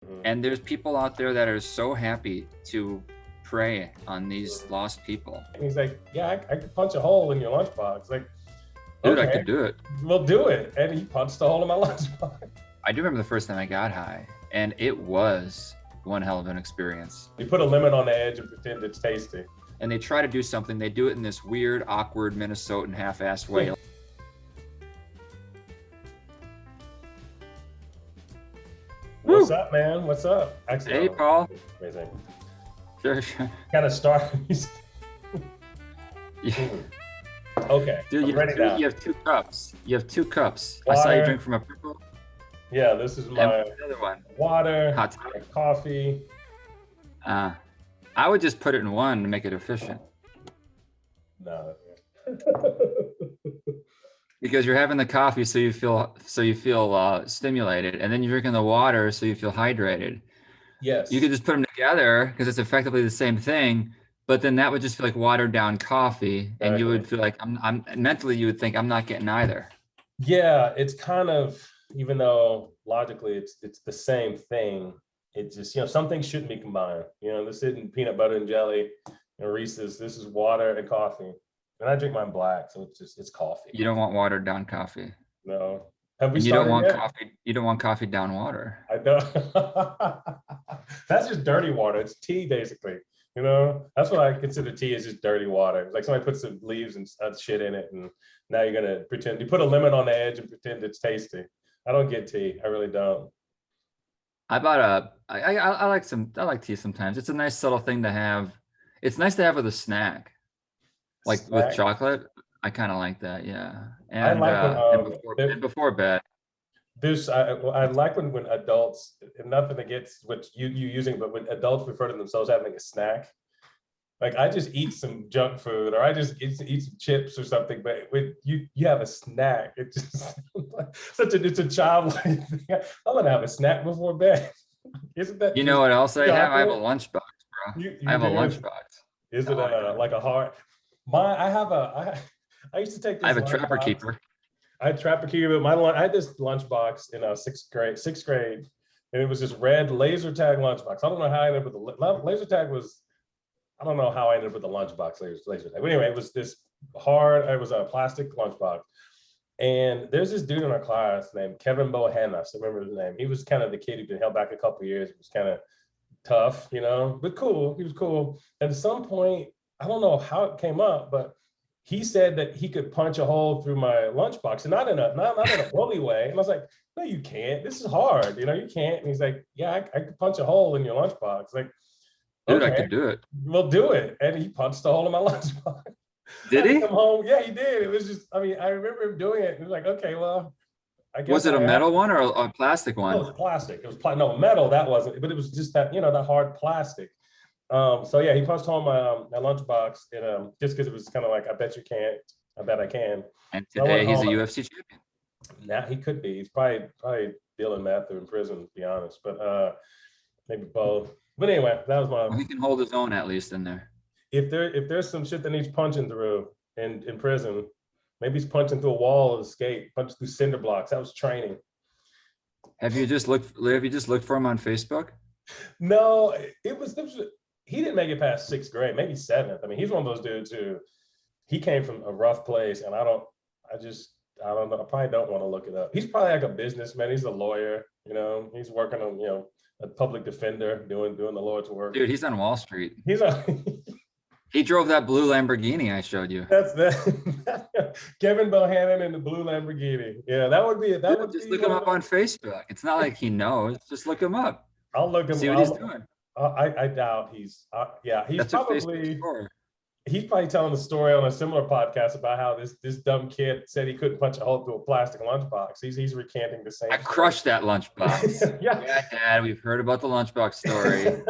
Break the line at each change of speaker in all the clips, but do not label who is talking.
Mhm.
And there's people out there that are so happy to prey on these lost people.
And he's like, yeah, I could punch a hole in your lunchbox. Like,
Dude, I
okay,
could do it.
we'll do it. And he punched a hole in my lunchbox.
I do remember the first time I got high, and it was one hell of an experience.
You put a lemon on the edge and pretend it's tasty.
And they try to do something. They do it in this weird, awkward Minnesotan half-assed way.
What's up, man? What's up?
Hey, Paul.
Amazing.
Sure.
Kind of started.
Yeah.
Okay.
Dude, you have two cups. You have two cups. Water. I saw you drink from a purple.
Yeah, this is my
other one.
Water,
hot
coffee.
I would just put it in one to make it efficient.
No.
Because you're having the coffee, so you feel stimulated, and then you're drinking the water, so you feel hydrated.
Yes.
You could just put them together because it's effectively the same thing, but then that would just feel like watered down coffee, and you would feel like I'm mentally you would think I'm not getting either.
Yeah, it's kind of, even though logically it's the same thing. It just, some things shouldn't be combined. This isn't peanut butter and jelly and Reese's. This is water and coffee. And I drink mine black, so it's coffee.
You don't want watered down coffee.
No. Have we
and you
started
don't want
yet?
coffee. You don't want coffee down water.
I don't. That's just dirty water. It's tea, basically. That's what I consider tea, is just dirty water. It's like somebody puts some leaves and shit in it, and now you're gonna pretend you put a lemon on the edge and pretend it's tasty. I don't get tea. I really don't.
I like tea sometimes. It's a nice subtle thing to have. It's nice to have with a snack. Like with chocolate, I kind of like that, yeah. And I like and before bed.
I like when adults, and nothing against what you using, but when adults refer to themselves having a snack. Like, I just eat some junk food, or I just eat some chips or something. But when you have a snack, it just it's a childlike thing. I'm gonna have a snack before bed. Isn't that?
You know what else I have? I have a lunchbox, bro. I have a lunchbox.
Is it like a hard? I used to take this.
I have a Trapper Keeper.
I had Trapper Keeper. I had this lunchbox in sixth grade, and it was this red laser tag lunchbox. I don't know how I ended up with the laser tag. I don't know how I ended up with the lunchbox laser tag. But anyway, it was this hard. It was a plastic lunchbox, and there's this dude in our class named Kevin Bohanna. I still remember his name. He was kind of the kid who'd been held back a couple of years. It was kind of tough, but cool. He was cool. And at some point, I don't know how it came up, but he said that he could punch a hole through my lunchbox, and not in a bully way. And I was like, no, you can't. This is hard. You can't. And he's like, yeah, I could punch a hole in your lunchbox. Like,
dude, okay, I could do it.
We'll do it. And he punched a hole in my lunchbox.
Did he?
Come home. Yeah, he did. It was just, I remember him doing it. He was like, okay, well, I guess.
Was it a metal one or a plastic one?
No, it was plastic. It was no metal. That wasn't, but it was just that, that hard plastic. So yeah, he punched home my lunchbox, and just because it was kind of like, I bet you can't, I bet I can.
And today he's a UFC champion.
Now he could be. He's probably dealing meth or in prison, to be honest. But maybe both. But anyway, that was my.
Well, he can hold his own at least in there.
If there's some shit that needs punching through in prison, maybe he's punching through a wall of escape, punching through cinder blocks. That was training.
Have you just looked for him on Facebook?
No, it was he didn't make it past sixth grade, maybe seventh. He's one of those dudes who, he came from a rough place, and I don't know. I probably don't want to look it up. He's probably like a businessman. He's a lawyer, he's working on, a public defender, doing the Lord's work.
Dude, he's on Wall Street.
He
drove that blue Lamborghini I showed you.
That's Kevin Bohannon in the blue Lamborghini. Yeah, that would be.
Just look him up on Facebook. It's not like he knows. Just look him up.
I'll look him.
See what he's doing.
I doubt he's. Yeah, he's
That's
probably. He's probably telling the story on a similar podcast about how this dumb kid said he couldn't punch a hole through a plastic lunchbox. He's recanting the same.
I crushed that lunchbox. Yeah, Dad, we've heard about the lunchbox story.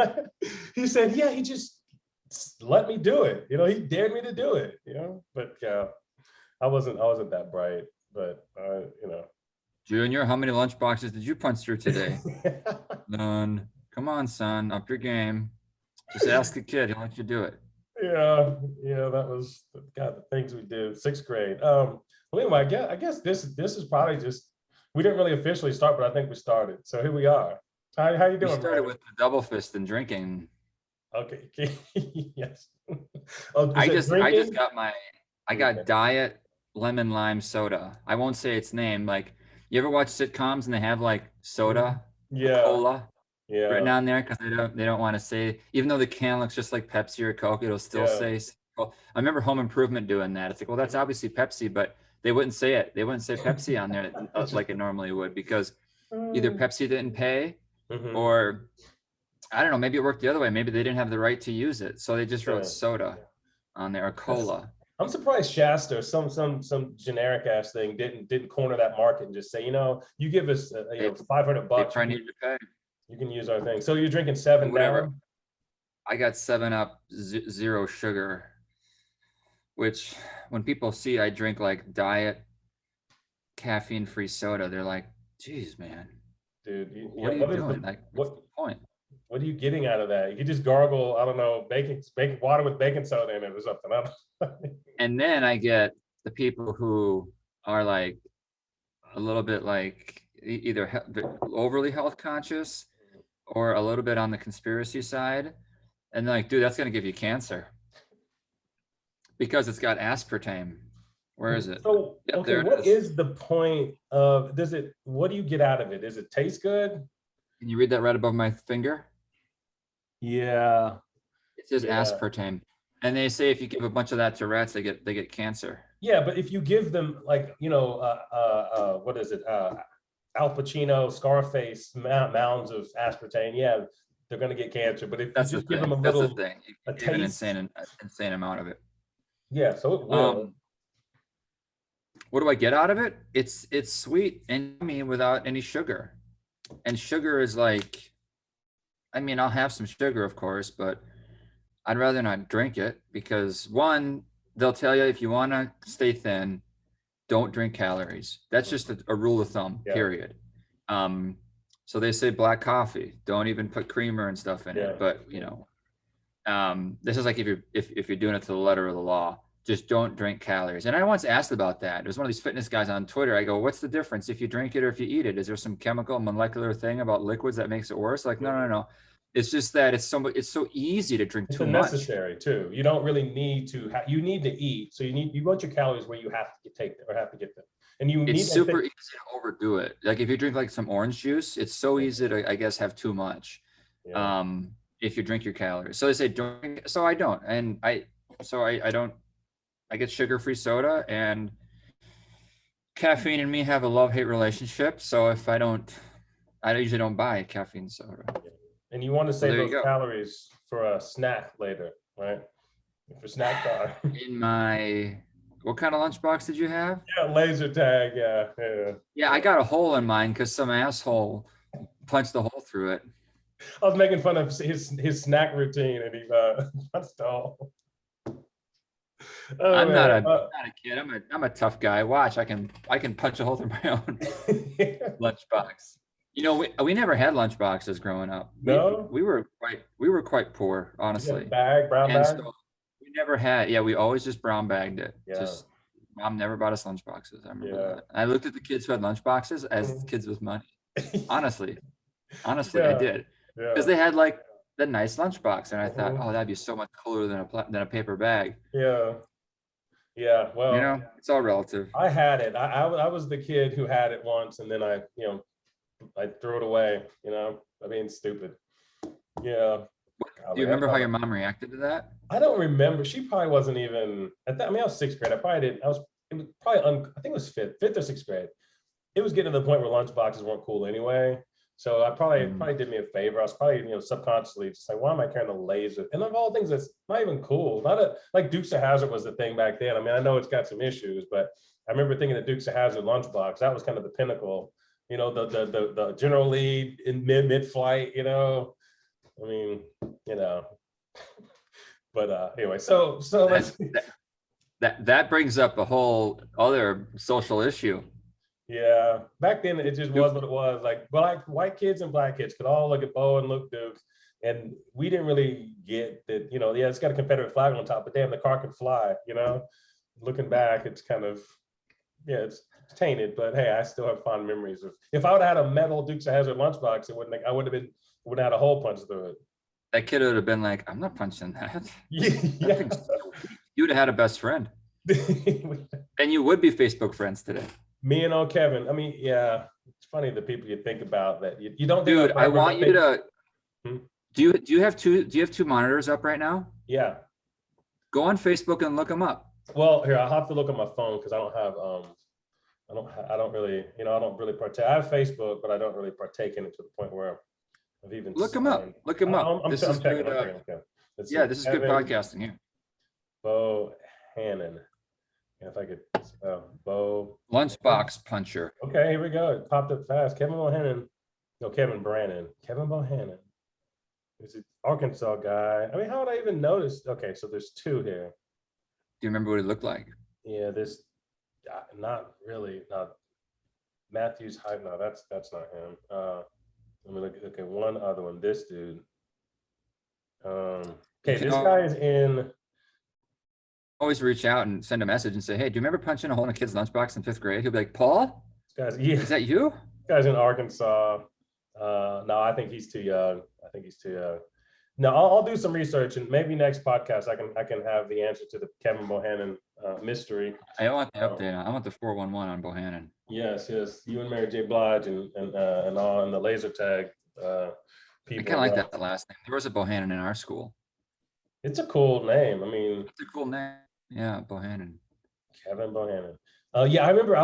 He said, yeah, he just let me do it. He dared me to do it. But yeah, I wasn't that bright. But
Junior, how many lunchboxes did you punch through today? None. Come on, son, up your game. Just ask a kid; he'll let you do it.
Yeah, that was the things we did. Sixth grade. Well, anyway, I guess this is probably just, we didn't really officially start, but I think we started. So here we are. How you
We
doing,
started
Brandon?
with the double fist and drinking.
Okay. Yes. Oh, is
I
it
just I just
drinking?
got my I
Okay.
got diet lemon lime soda. I won't say its name. Like, you ever watch sitcoms and they have like
Mhm.
soda or
Yeah.
cola written
Yeah.
on there because they don't want to say, even though the can looks just like Pepsi or Coke, it'll still
Yeah.
say. Well, I remember Home Improvement doing that. It's like, well, that's obviously Pepsi, but they wouldn't say it. They wouldn't say Pepsi on there
It's just.
like it normally would, because either Pepsi didn't pay,
Mhm.
or I don't know, maybe it worked the other way. Maybe they didn't have the right to use it, so they just wrote
Yeah.
soda on there, or
That's,
cola.
I'm surprised Shasta, some generic ass thing didn't corner that market and just say, you give us
They they
$500,
probably needed to pay.
you can use our thing. So you're drinking
But
Seven
whatever.
Down?
I got 7 Up zero sugar, which when people see I drink like diet caffeine-free soda, they're like, "Geez, man,
Dude,
what are you
what is
doing? Like, what's
what
the point?"
what are you getting out of that? You could just gargle, I don't know, baking water with baking soda in it or something. I don't.
And then I get the people who are like a little bit like either overly health conscious or a little bit on the conspiracy side, and they're like, "Dude, that's gonna give you cancer because it's got aspartame." Where is it?
So,
Yep,
okay,
there it
what
is.
is the point of, what do you get out of it? Does it taste good?
Can you read that right above my finger?
Yeah,
It says
yeah.
aspartame, and they say if you give a bunch of that to rats, they get cancer.
Yeah, but if you give them like, what is it? Al Pacino, Scarface, mounds of aspartame, yeah, they're gonna get cancer. But if you
That's the
just give them
thing. That's the thing.
a
You give an
taste,
insane amount of it.
yeah, so it will.
Um, what do I get out of it? It's sweet and yummy without any sugar. And sugar is like, I mean, I'll have some sugar, of course, but I'd rather not drink it because, one, they'll tell you if you want to stay thin, don't drink calories. That's just a rule of thumb,
Yeah,
period. Um, so they say black coffee, don't even put creamer and stuff in
yeah.
it. But this is like if you're doing it to the letter of the law, just don't drink calories. And I once asked about that. It was one of these fitness guys on Twitter. I go, what's the difference if you drink it or if you eat it? Is there some chemical molecular thing about liquids that makes it worse? Like, no, no, no. It's just that it's so easy to drink
It's
too
a
much.
necessary too. You don't really need to. You need to eat, so you want your calories where you have to take them or have to get them, and you
It's
need. I
super
think.
easy to overdo it. Like if you drink like some orange juice, it's so easy to, I guess, have too much.
Yeah.
Um, if you drink your calories. So they say drink. So I don't, and I don't. I get sugar-free soda, and caffeine and me have a love-hate relationship. So if I don't, I usually don't buy caffeine soda.
And you want to
So
save
there you
those
go.
calories for a snack later, right? For snack time.
In my, what kind of lunchbox did you have?
Yeah, laser tag. Yeah, yeah.
Yeah, I got a hole in mine because some asshole punched a hole through it.
I was making fun of his snack routine, and he punched a hole. Oh
I'm not
man.
a kid. I'm a tough guy. Watch, I can punch a hole through my own lunchbox. We never had lunchboxes growing up. We
No,
we were quite poor,
you got a
honestly.
bag, brown
And
bag.
so we never had, yeah, we always just brown bagged it.
Yeah,
Just mom never bought us lunchboxes. I remember
yeah.
that. I looked at the kids who had lunchboxes as kids with money. Honestly, I
Yeah,
did. Because
yeah.
they had like the nice lunchbox. And I thought,
Mhm.
oh, that'd be so much cooler than a paper bag.
Yeah, yeah. Well,
It's all relative.
I had it. I was the kid who had it once, and then I threw it away. I mean, stupid. Yeah.
Do you
Golly,
remember how your mom reacted to that?
I don't remember. She probably wasn't even at that. I mean, I was sixth grade. I probably didn't. It was probably. I think it was fifth or sixth grade. It was getting to the point where lunch boxes weren't cool anyway. So I probably did me a favor. I was probably subconsciously just like, why am I carrying a laser? And of all things, that's not even cool. Like Dukes of Hazzard was the thing back then. I mean, I know it's got some issues, but I remember thinking the Dukes of Hazzard lunchbox. That was kind of the pinnacle. The general lead in mid flight. I mean, you know. But anyway, so let's.
That brings up a whole other social issue.
Yeah, back then it just was what it was. Like white kids and black kids could all look at Bo and Luke Dukes, and we didn't really get that. Yeah, it's got a Confederate flag on top, but damn, the car can fly. Looking back, it's kind of, yeah, it's tainted, but hey, I still have fond memories of. If I would have had a metal Dukes of Hazzard lunchbox, it wouldn't. I would have had a hole punched through it.
That kid would have been like, I'm not punching that.
Yeah.
You would have had a best friend. And you would be Facebook friends today.
Me and old Kevin. I mean, yeah, it's funny the people you think about that you don't.
Dude, I want you to. Do you have two monitors up right now?
Yeah.
Go on Facebook and look them up.
Well, here I'll have to look at my phone because I don't really, I don't really partake. I have Facebook, but I don't really partake in it to the point where I've even
look them up. Look them up.
I'm checking. Okay.
Yeah, this is good podcasting here.
Bohannon. If I could Bo.
Lunchbox puncher.
Okay, here we go. It popped up fast. Kevin Bohannon. No, Kevin Brannon. Kevin Bohannon. He's an Arkansas guy. I mean, how would I even notice? Okay, so there's two here.
Do you remember what he looked like?
Yeah, this not really. Not Matthew's hype. No, that's not him. Let me look at one other one. This dude. Okay, this guy is in.
Always reach out and send a message and say, hey, do you remember punching a hole in a kid's lunchbox in 5th grade? He'll be like, Paul? Is that you?
This guy's in Arkansas. No, I think he's too young. No, I'll do some research and maybe next podcast I can have the answer to the Kevin Bohannon mystery.
I want the update. I want the 411 on Bohannon.
Yes. You and Mary J. Blige and all and the laser tag people.
I kind of like that last name. There was a Bohannon in our school.
It's a cool name. I mean,
it's a cool name. Yeah, Bohannon.
Kevin Bohannon. Yeah, I remember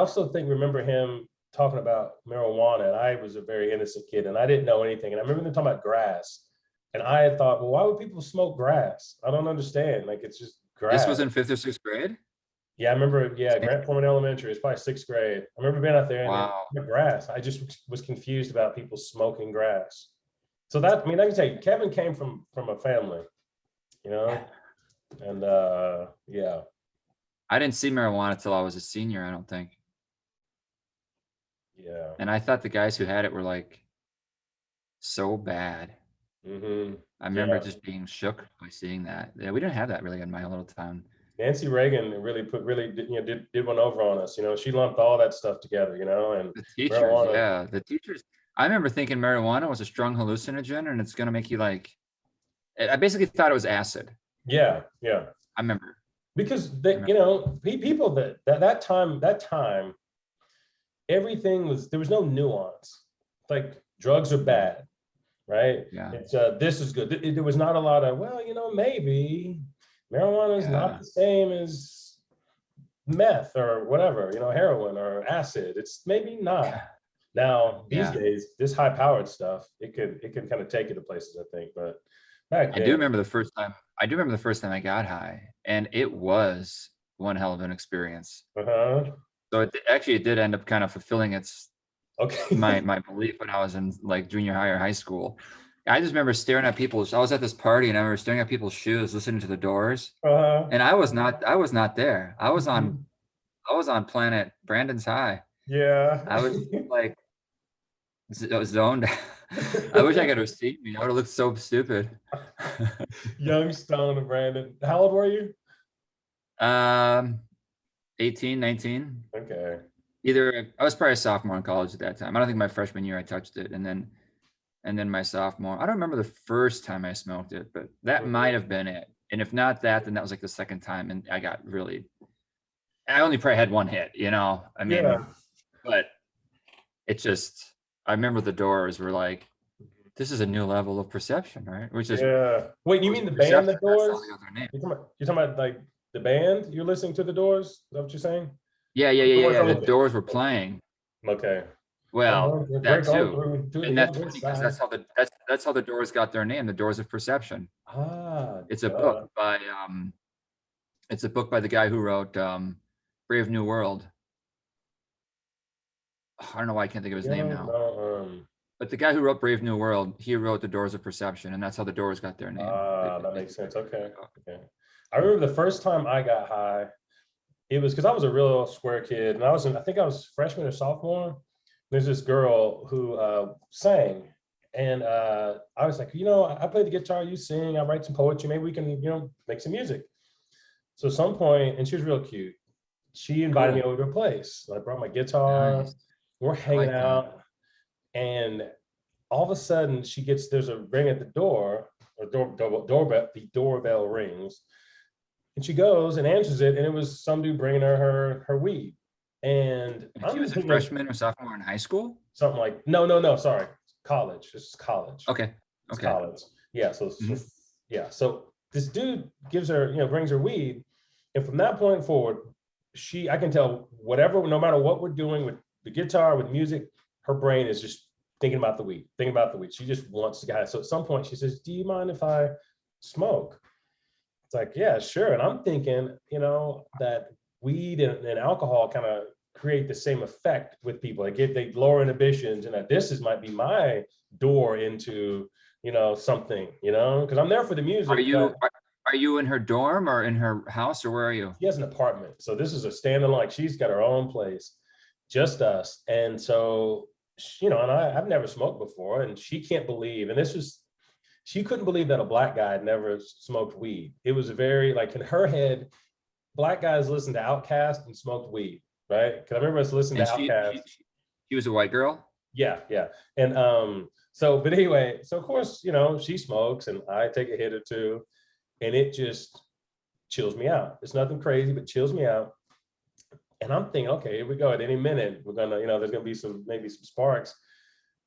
him talking about marijuana, and I was a very innocent kid, and I didn't know anything. And I remember them talking about grass, and I had thought, well, why would people smoke grass? I don't understand. Like, it's just grass.
This was in 5th or 6th grade?
Yeah, I remember. Yeah, Grant Foreman Elementary. It's probably 6th grade. I remember being out there and grass. I just was confused about people smoking grass. So I can tell you, Kevin came from a family, and yeah.
I didn't see marijuana till I was a senior, I don't think.
Yeah.
And I thought the guys who had it were like so bad.
Mm-hmm.
I remember just being shook by seeing that. Yeah, we didn't have that really in my little town.
Nancy Reagan really did one over on us. She lumped all that stuff together, and
the teachers, marijuana. Yeah, the teachers. I remember thinking marijuana was a strong hallucinogen and it's going to make you I basically thought it was acid.
Yeah. I
remember.
Because people that time, everything there was no nuance. Like, drugs are bad, right?
Yeah.
It's this is good. There was not a lot of, maybe marijuana is not the same as meth or whatever, heroin or acid. It's maybe not. Yeah. Now these days, this high-powered stuff, it can kind of take you to places, I think. But back then, I do remember the first time
I got high, and it was one hell of an experience.
Uh-huh.
So it did end up kind of fulfilling my belief when I was in like junior high or high school. I just remember staring at I was at this party and I remember staring at people's shoes, listening to the Doors.
Uh-huh.
And I was not there. I was on planet Brandon's high.
Yeah.
I was like zoned. I wish I could have seen me. I would have looked so stupid.
Young stone Brandon. How old were you?
18, 19.
Okay.
I was probably a sophomore in college at that time. I don't think my freshman year I touched it, and then my sophomore. I don't remember the first time I smoked it, but that might have been it. And if not that, then that was like the second time, and I only probably had one hit, but it just, I remember the Doors were like, this is a new level of perception, right? Which is
Wait, you mean the band, the Doors? You're talking about like the band? You're listening to the Doors? Is that what you're saying?
Yeah. The Doors were playing.
Okay.
Well, that too. And that's because that's how the Doors got their name, the Doors of Perception. It's a book by the guy who wrote Brave New World. I don't know why I can't think of his name now. But the guy who wrote Brave New World, he wrote the Doors of Perception, and that's how the Doors got their name.
That makes sense. Okay. I remember the first time I got high, it was because I was a real square kid, and I think I was freshman or sophomore. There's this girl who sang, and I was like, I play the guitar, you sing, I write some poetry, maybe we can, make some music. So at some point, and she was real cute. she invited me
Cool.
over to her place. I brought my guitar.
Nice.
We're
I
hanging
like that.
out, and all of a sudden there's a ring at the door, or doorbell. The doorbell rings, and she goes and answers it, and it was some dude bringing her weed. And
And she
I'm
was a
thinking
freshman or sophomore in high school?
something like, no, sorry, college. This is college.
Okay.
It's
Okay.
college. Yeah.
Mhm.
Yeah. So this dude gives her, brings her weed. And from that point forward, I can tell whatever, no matter what we're doing with the guitar, with music, her brain is just thinking about the weed, thinking about the weed. She just wants to get high. So at some point she says, "Do you mind if I smoke?" It's like, yeah, sure. And I'm thinking, that weed and alcohol kind of create the same effect with people. They lower inhibitions, and that might be my door into, something, because I'm there for the
Are
music,
you
but
are you in her dorm or in her house, or where are you?
she has an apartment. So this is a standalone, like she's got her own place, just us. And so, and I've never smoked before, and she can't believe, and she couldn't believe that a black guy had never smoked weed. It was very, like, in her head, black guys listened to Outkast and smoked weed, right? Because I remember us listening
And
to Outkast.
she was a white girl?
Yeah, yeah. And but anyway, so of course, she smokes and I take a hit or two, and it just chills me out. It's nothing crazy, but chills me out. And I'm thinking, okay, here we go. At any minute, we're gonna, there's gonna be maybe some sparks.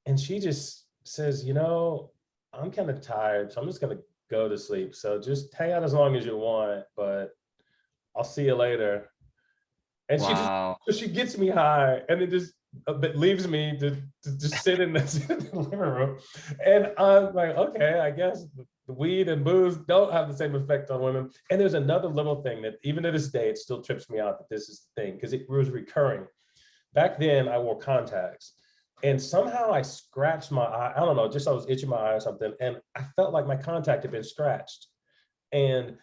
And she just says, I'm kind of tired, so I'm just gonna go to sleep. So just hang out as long as you want, but I'll see you later. And
Wow.
she gets me high, and it just but leaves me to just sit in the living room. And I'm like, okay, I guess the weed and booze don't have the same effect on women. And there's another little thing that even to this day, it still trips me out that this is the thing, because it was recurring. Back then, I wore contacts, and somehow I scratched my eye. I don't know, just I was itching my eye or something, and I felt like my contact had been scratched. And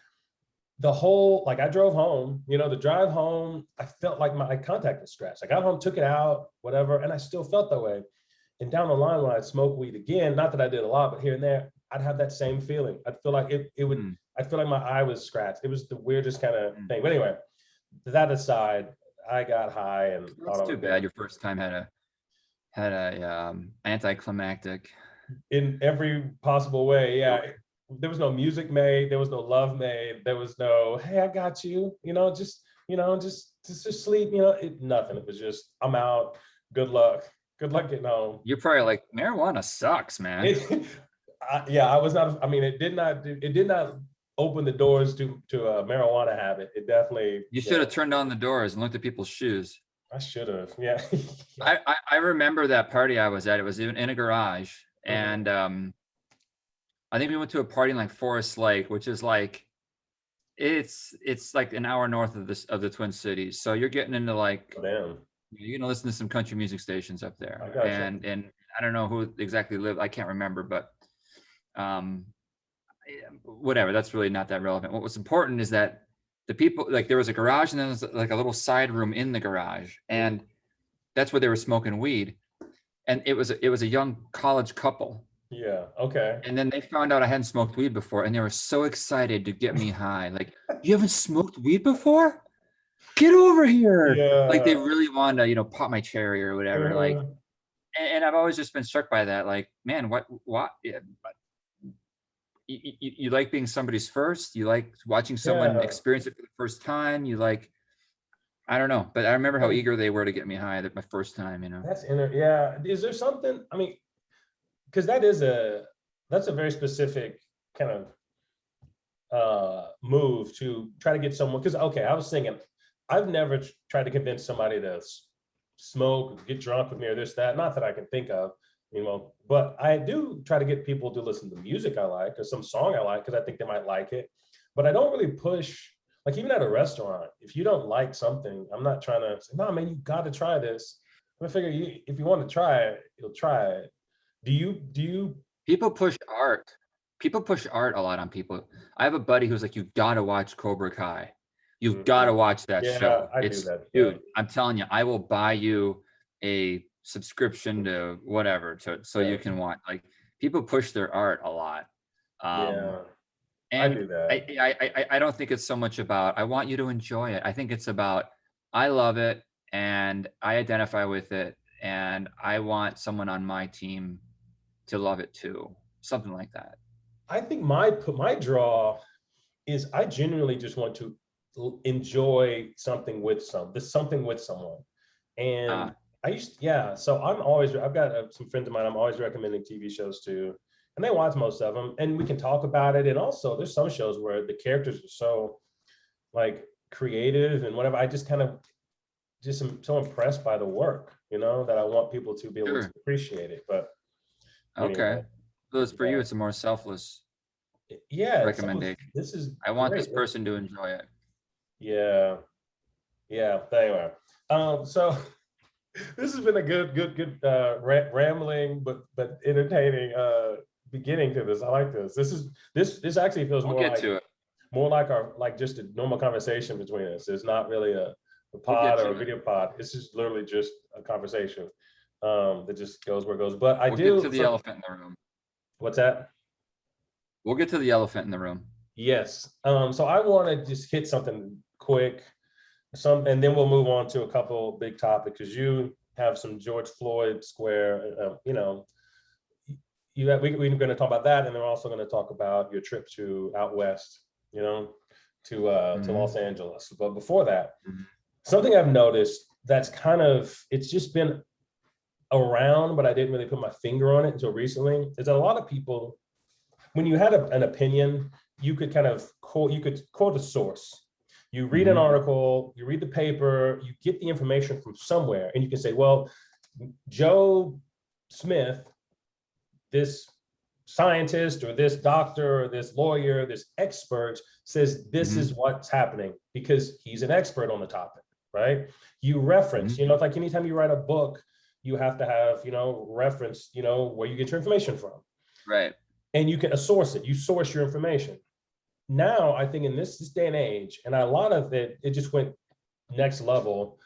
the whole, like, I drove home, the drive home, I felt like my contact was scratched. I got home, took it out, whatever, and I still felt that way. And down the line, when I'd smoke weed again, not that I did a lot, but here and there, I'd have that same feeling. I'd feel like it would, I'd feel like my eye was scratched. It was the weirdest kind of thing. But anyway, that aside, I got high and
That's too bad. Your first time had a anticlimactic.
in every possible way. Yeah. There was no music made, there was no love made, there was no, hey, I got you, just sleep, nothing. It was just, I'm out. Good luck. Good luck getting home.
You're probably like, marijuana sucks, man.
Yeah, I was not, I mean, it did not open the doors to a marijuana habit. It definitely.
You should have turned on the doors and looked at people's shoes.
I should have, yeah.
I remember that party I was at. It was in a garage, and I think we went to a party in like Forest Lake, which is like, it's like an hour north of the Twin Cities. So you're getting into like,
Oh, damn.
you're gonna listen to some country music stations up there.
I gotcha.
And I don't know who exactly lived. I can't remember, but whatever. That's really not that relevant. What was important is that the people, like, there was a garage and then there's like a little side room in the garage, and that's where they were smoking weed. And it was a young college couple.
Yeah. Okay.
And then they found out I hadn't smoked weed before, and they were so excited to get me high. Like, you haven't smoked weed before? Get over here.
Yeah.
Like, they really wanted to, pop my cherry or whatever. Like, and I've always just been struck by that. Like, man, what, yeah, you like being somebody's first, you like watching someone experience it for the first time. You like, I don't know, but I remember how eager they were to get me high my first time,
Yeah. Is there something, I mean, because that's a very specific kind of move to try to get someone, because okay, I was thinking, I've never tried to convince somebody to smoke, get drunk with me, or this, that, not that I can think of, but I do try to get people to listen to music I like, or some song I like, because I think they might like it. But I don't really push, like, even at a restaurant, if you don't like something, I'm not trying to say, no, man, you got to try this. I figure if you want to try it, you'll try it. Do you?
People push art. People push art a lot on people. I have a buddy who's like, you've got to watch Cobra Kai. You've got to watch that show.
I do that.
Dude, I'm telling you, I will buy you a subscription to whatever so you can watch. Like, people push their art a lot.
And
I
do that.
I don't think it's so much about, I want you to enjoy it. I think it's about, I love it and I identify with it and I want someone on my team to love it too. Something like that.
I think my draw is I genuinely just want to enjoy something with something with someone. And
Uh,
yeah. So I've got some friends of mine. I'm always recommending TV shows to, and they watch most of them, and we can talk about it. And also, there's some shows where the characters are so like creative and whatever. I just kind of just am so impressed by the work, that I want people to be able to
sure.
appreciate it. But
Okay.
anyway,
So it's for you, it's a more selfless
yeah.
recommendation.
This is
I want this
great.
person to enjoy it.
Yeah, yeah. Anyway, so this has been a good rambling but entertaining beginning to this. I like this. This actually feels
We'll get to it.
more like our like just a normal conversation between us. It's not really a
We'll get
pod or
to
a
it.
video pod. It's just literally just a conversation that just goes where it goes. But I
We'll get
do
to the
so
elephant in the room.
what's that?
We'll get to the elephant in the room.
Yes. So I want to just hit something quick, and then we'll move on to a couple big topics because you have some George Floyd Square. We're going to talk about that, and then we're also going to talk about your trip to out west, to Los
Mhm.
Angeles. But before that,
Mhm.
something I've noticed that's it's just been around, but I didn't really put my finger on it until recently, is that a lot of people, when you had an opinion, you could quote a source. You read an
Mhm.
article, you read the paper, you get the information from somewhere, and you can say, well, Joe Smith, this scientist or this doctor or this lawyer, this expert says this is
Mhm.
what's happening because he's an expert on the topic, right? You reference,
Mhm.
it's like anytime you write a book, you have to have, reference, where you get your information from.
Right.
And you can source it, you source your information. Now, I think in this day and age, and a lot of it just went next level,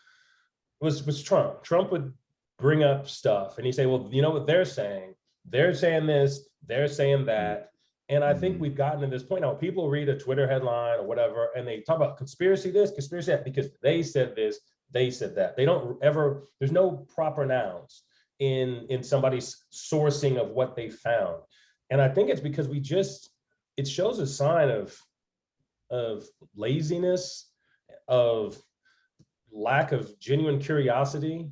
was Trump. Trump would bring up stuff and he'd say, well, you know what they're saying? They're saying this, they're saying
Mhm.
that. And I think
Mhm.
we've gotten to this point now. People read a Twitter headline or whatever, and they talk about conspiracy this, conspiracy that, because they said this, they said that. They don't ever, there's no proper nouns in somebody's sourcing of what they found. And I think it's because it shows a sign of laziness, of lack of genuine curiosity.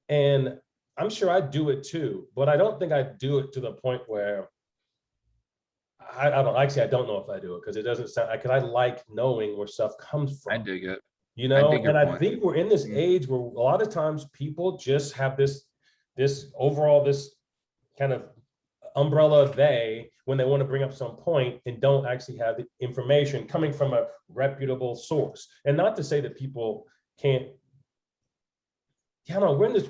And I'm sure I do it too, but I don't think I do it to the point where I don't know if I do it because it doesn't sound because I like knowing where stuff comes
I
from,
dig it. I dig your
and I
point.
think we're in this
Mhm.
age where a lot of times people just have this kind of umbrella they when they want to bring up some point and don't actually have the information coming from a reputable source. And not to say that people can't, yeah, no, we're in this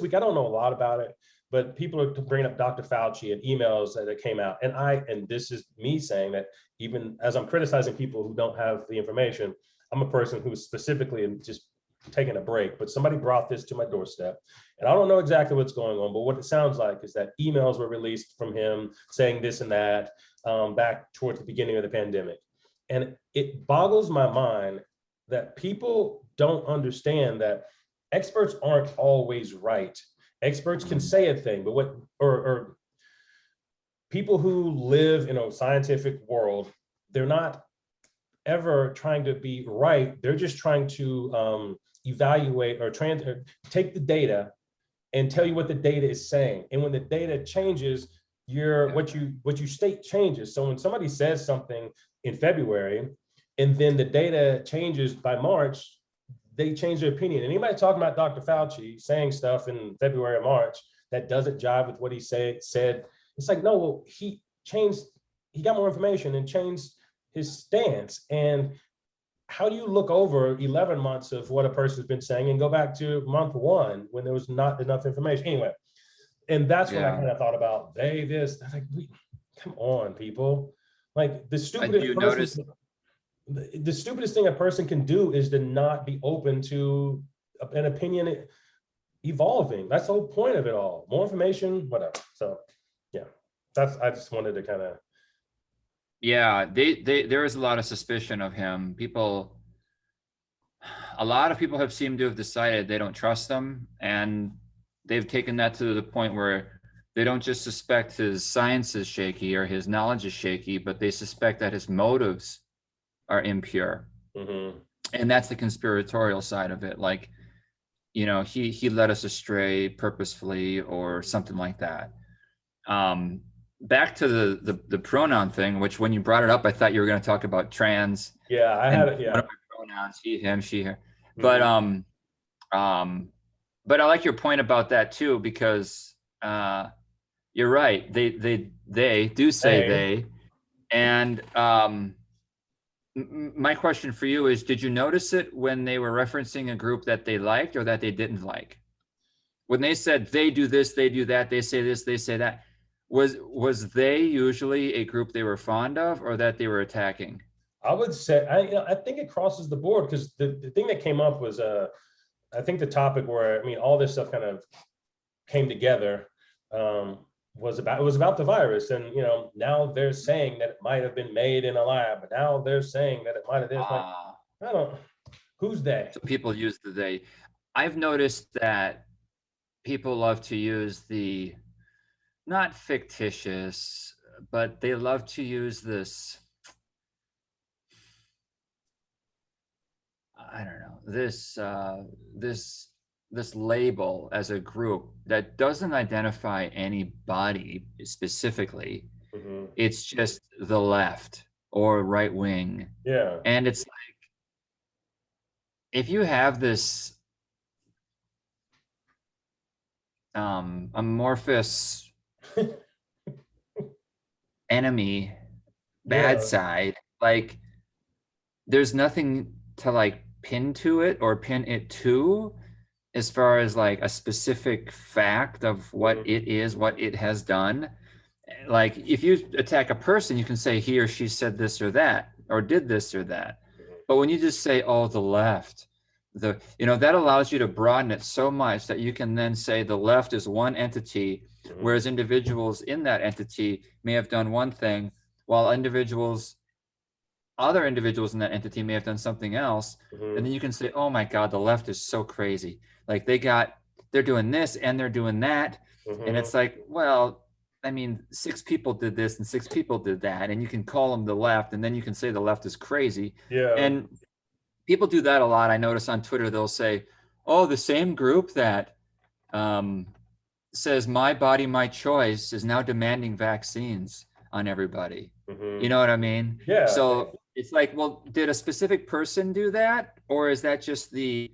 week. I don't know a lot about it, but people are bringing up Dr. Fauci and emails that came out, and this is me saying that even as I'm criticizing people who don't have the information, I'm a person who's specifically just taking a break. But somebody brought this to my doorstep, and I don't know exactly what's going on, but what it sounds like is that emails were released from him saying this and that back towards the beginning of the pandemic, and it boggles my mind that people don't understand that experts aren't always right. Experts can
Mhm.
say a thing, but or people who live in a scientific world, they're not ever trying to be right. They're just trying to evaluate or take the data and tell you what the data is saying. And when the data changes,
Yeah.
what you state changes. So when somebody says something in February and then the data changes by March, they change their opinion. Anybody talking about Dr. Fauci saying stuff in February or March that doesn't jive with what he said, it's like, no, well, he got more information and changed his stance. And how do you look over 11 months of what a person's been saying and go back to month one when there was not enough information? Anyway, and that's when I
Yeah.
kind of thought about this. I was like, come on, people. Like
Do you notice?
the stupidest thing a person can do is to not be open to an opinion evolving. That's the whole point of it all. More information, whatever. So yeah, I just wanted to kind of,
Yeah, there is a lot of suspicion of him. People a lot of people have seemed to have decided they don't trust them, and they've taken that to the point where they don't just suspect his science is shaky or his knowledge is shaky, but they suspect that his motives are impure.
Mm-hmm.
And that's the conspiratorial side of it. Like, he led us astray purposefully or something like that. Back to the pronoun thing, which when you brought it up, I thought you were going to talk about trans
Yeah, I had
and
it.
one
Yeah.
of my pronouns, he, him, she, her. But
Mm-hmm.
um, but I like your point about that too, because you're right. They do say
Hey,
they, and my question for you is: did you notice it when they were referencing a group that they liked or that they didn't like? When they said they do this, they do that, they say this, they say that, was they usually a group they were fond of or that they were attacking?
I would say I think it crosses the board because the thing that came up was I think the topic where I mean all this stuff kind of came together was about the virus, and now they're saying that it might have been made in a lab, but now they're saying that it might have been like I don't who's they?
So people use the they. I've noticed that people love to use the not fictitious, but they love to use this, I don't know, this label as a group that doesn't identify anybody specifically.
Mm-hmm.
It's just the left or right wing.
Yeah.
And it's like, if you have this amorphous enemy, bad
Yeah.
side, like there's nothing to like pin to it or pin it to, as far as like a specific fact of what
Mm-hmm.
it is, what it has done. Like if you attack a person, you can say he or she said this or that, or did this or that. But when you just say, oh, the left, that allows you to broaden it so much that you can then say the left is one entity,
Mm-hmm.
whereas individuals in that entity may have done one thing, while other individuals in that entity may have done something else. And
Mm-hmm.
then you can say, oh my God, the left is so crazy. Like they're doing this and they're doing that. And
Mm-hmm.
it's like, well, I mean, 6 people did this and 6 people did that. And you can call them the left, and then you can say the left is crazy.
Yeah.
And people do that a lot. I notice on Twitter, they'll say, oh, the same group that um, says my body, my choice is now demanding vaccines on everybody.
Mm-hmm.
You know what I mean?
Yeah.
So it's like, well, did a specific person do that? Or is that just the,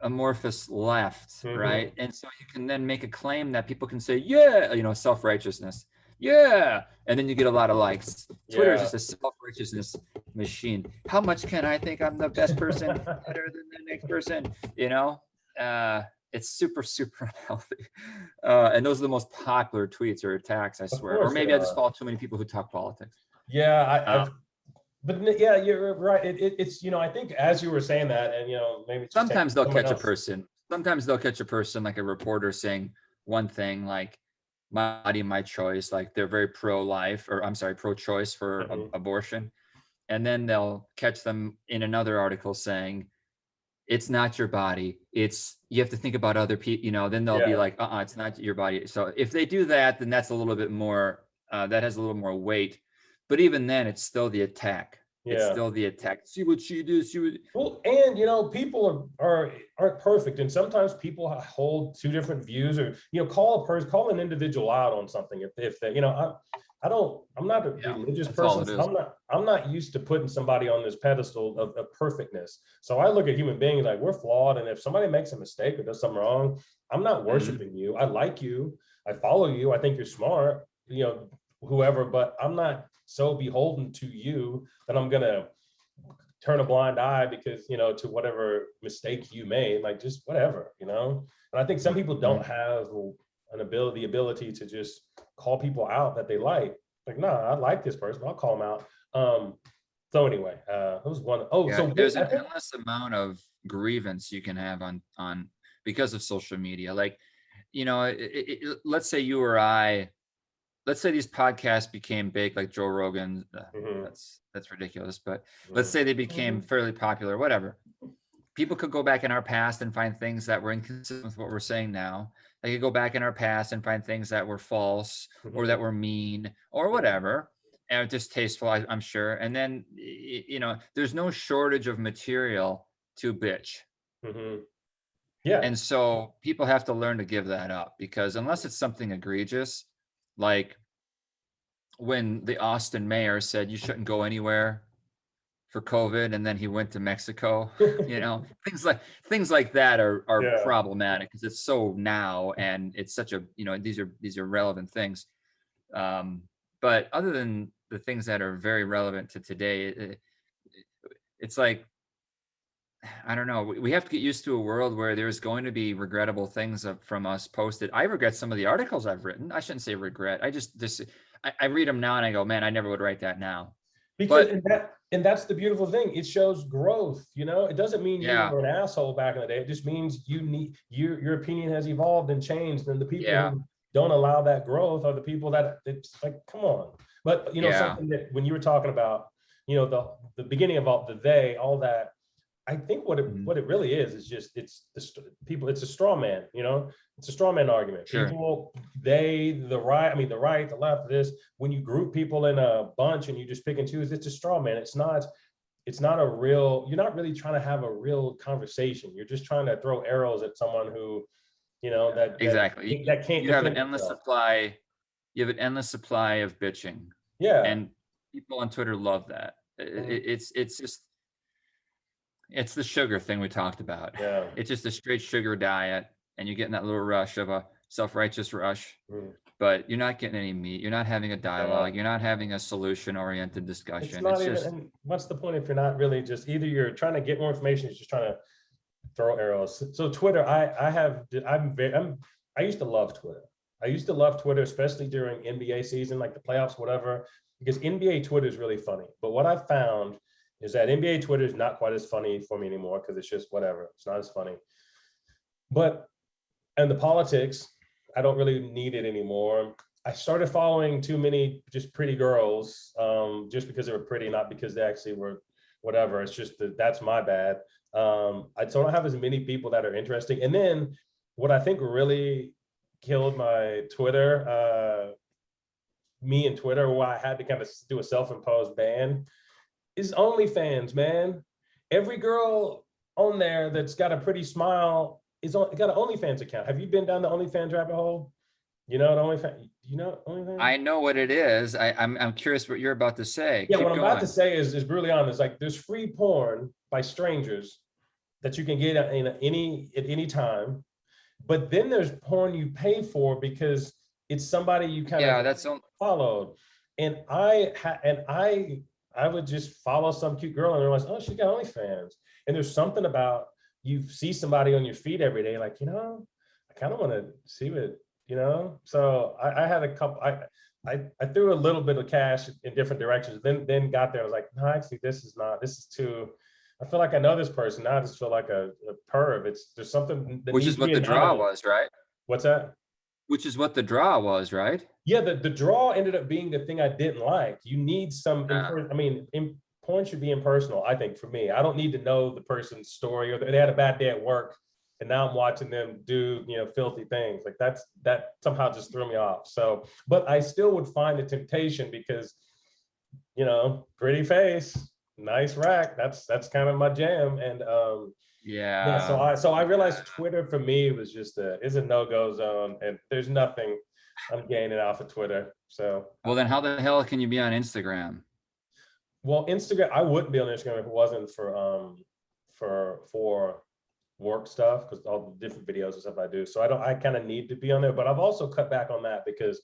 amorphous left,
Mm-hmm.
right? And so you can then make a claim that people can say, yeah, self-righteousness. Yeah. And then you get a lot of likes. Twitter is
Yeah.
just a self-righteousness machine. How much can I think I'm the best person, better than the next person? It's super, super unhealthy. And those are the most popular tweets or attacks, I
Of
swear. Or
course they
maybe I just
are.
follow too many people who talk politics.
Yeah,
Uh,
but yeah, you're right. It's I think as you were saying that, and maybe just take
Sometimes they'll
someone
catch a
else.
person. Sometimes they'll catch a person, like a reporter saying one thing, like my body, my choice, like they're very pro-life, or I'm sorry, pro-choice for
Mm-hmm.
abortion. And then they'll catch them in another article saying, it's not your body. You have to think about other people, then they'll be
Yeah,
like, it's not your body. So if they do that, then that's a little bit more, that has a little more weight. But even then, it's still the attack. It's
yeah.
still the attack. See what she did. See what,
Well, and people aren't perfect, and sometimes people hold two different views, or call an individual out on something if they I'm not a
yeah,
religious
that's all
person,
it
so
is.
I'm not used to putting somebody on this pedestal of perfectness. So I look at human beings like we're flawed, and if somebody makes a mistake or does something wrong, I'm not
Mhm.
worshiping you. I like you, I follow you, I think you're smart, whoever, but I'm not so beholden to you that I'm gonna turn a blind eye because to whatever mistake you made, like just whatever. And I think some people don't have the ability to just call people out that they like, nah, I like this person, I'll call them out. So anyway, it was one. Oh,
Yeah,
so
there's
I
an
think
endless amount of grievance you can have on because of social media. Like, let's say you or I let's say these podcasts became big, like Joe Rogan.
Mhm.
That's ridiculous, but let's say they became fairly popular, whatever. People could go back in our past and find things that were inconsistent with what we're saying now. They could go back in our past and find things that were false or that were mean or whatever, and distasteful, I'm sure. And then, you know, there's no shortage of material to bitch.
Yeah.
And so people have to learn to give that up, because unless it's something egregious, like when the Austin mayor said you shouldn't go anywhere for COVID, and then he went to Mexico, you know, things like that are
Yeah.
problematic because it's so now, and it's such a, you know, these are relevant things. But other than the things that are very relevant to today, it's like, I don't know. We have to get used to a world where there's going to be regrettable things from us posted. I regret some of the articles I've written. I shouldn't say regret. I read them now and I go, man, I never would write that now.
Because
But
that's the beautiful thing. It shows growth. You know, it doesn't mean you
yeah,
were an asshole back in the day. It just means your opinion has evolved and changed. And the people
yeah,
who don't allow that growth are the people that it's like, come on. But you know,
yeah,
something that when you were talking about, you know, the beginning of all that, I think what
mhm,
it really is just people. It's a straw man. You know, it's a straw man argument.
sure,
People, the right, the right, the left. This when you group people in a bunch and you just pick and choose, it's a straw man. It's not. It's not a real. You're not really trying to have a real conversation. You're just trying to throw arrows at someone who, you know,
exactly.
that can't
You have an
defend
endless
itself.
supply. You have an endless supply of bitching,
Yeah.
and people on Twitter love that.
Mhm.
It's just, it's the sugar thing we talked about.
Yeah.
It's just a straight sugar diet, and you get in that little rush of a self-righteous rush,
Mhm.
but you're not getting any meat. You're not having a
Yeah.
dialogue. You're not having a solution-oriented
It's
discussion.
not
It's
even.
just,
And what's the point if you're not really just either you're trying to get more information, you're just trying to throw arrows. So Twitter, I used to love Twitter. I used to love Twitter, especially during NBA season, like the playoffs, whatever, because NBA Twitter is really funny. But what I found is that NBA Twitter is not quite as funny for me anymore because it's just whatever. It's not as funny. But and the politics, I don't really need it anymore. I started following too many just pretty girls, just because they were pretty, not because they actually were whatever. It's just that's my bad. So I don't have as many people that are interesting. And then what I think really killed my Twitter, me and Twitter, why I had to kind of do a self-imposed ban, is OnlyFans, man. Every girl on there that's got a pretty smile got an OnlyFans account. Have you been down the OnlyFans rabbit hole? You know what OnlyFans? You know OnlyFans?
I know what it is. I'm curious what you're about to say.
Yeah, what
Keep
I'm about to
going.
say is brutally honest. Like, there's free porn by strangers that you can get at any time, but then there's porn you pay for because it's somebody you kind of
Yeah, that's on.
followed. And I would just follow some cute girl and realize, oh, she got OnlyFans. And there's something about you see somebody on your feed every day, like, you know, I kind of want to see what, you know. So I had a couple. I threw a little bit of cash in different directions. Then got there. I was like, no, actually, this is not. This is too. I feel like I know this person. Now I just feel like a perv. There's something that
Which
needs
is
to be
what the draw
anonymous.
was, right?
What's that?
Which is what the draw was, right?
Yeah, the draw ended up being the thing I didn't like. You need some porn should be impersonal, I think, for me. I don't need to know the person's story or they had a bad day at work and now I'm watching them do, you know, filthy things. Like that somehow just threw me off. So, but I still would find the temptation because, you know, pretty face, nice rack. That's kind of my jam. And yeah, so
Yeah.
I
Yeah.
realized Twitter for me was just is a no-go zone, and there's nothing I'm gaining off of Twitter. So,
Well, then how the hell can you be on Instagram?
well, Instagram, I wouldn't be on Instagram if it wasn't for work stuff because all the different videos and stuff I do. So I kind of need to be on there, but I've also cut back on that because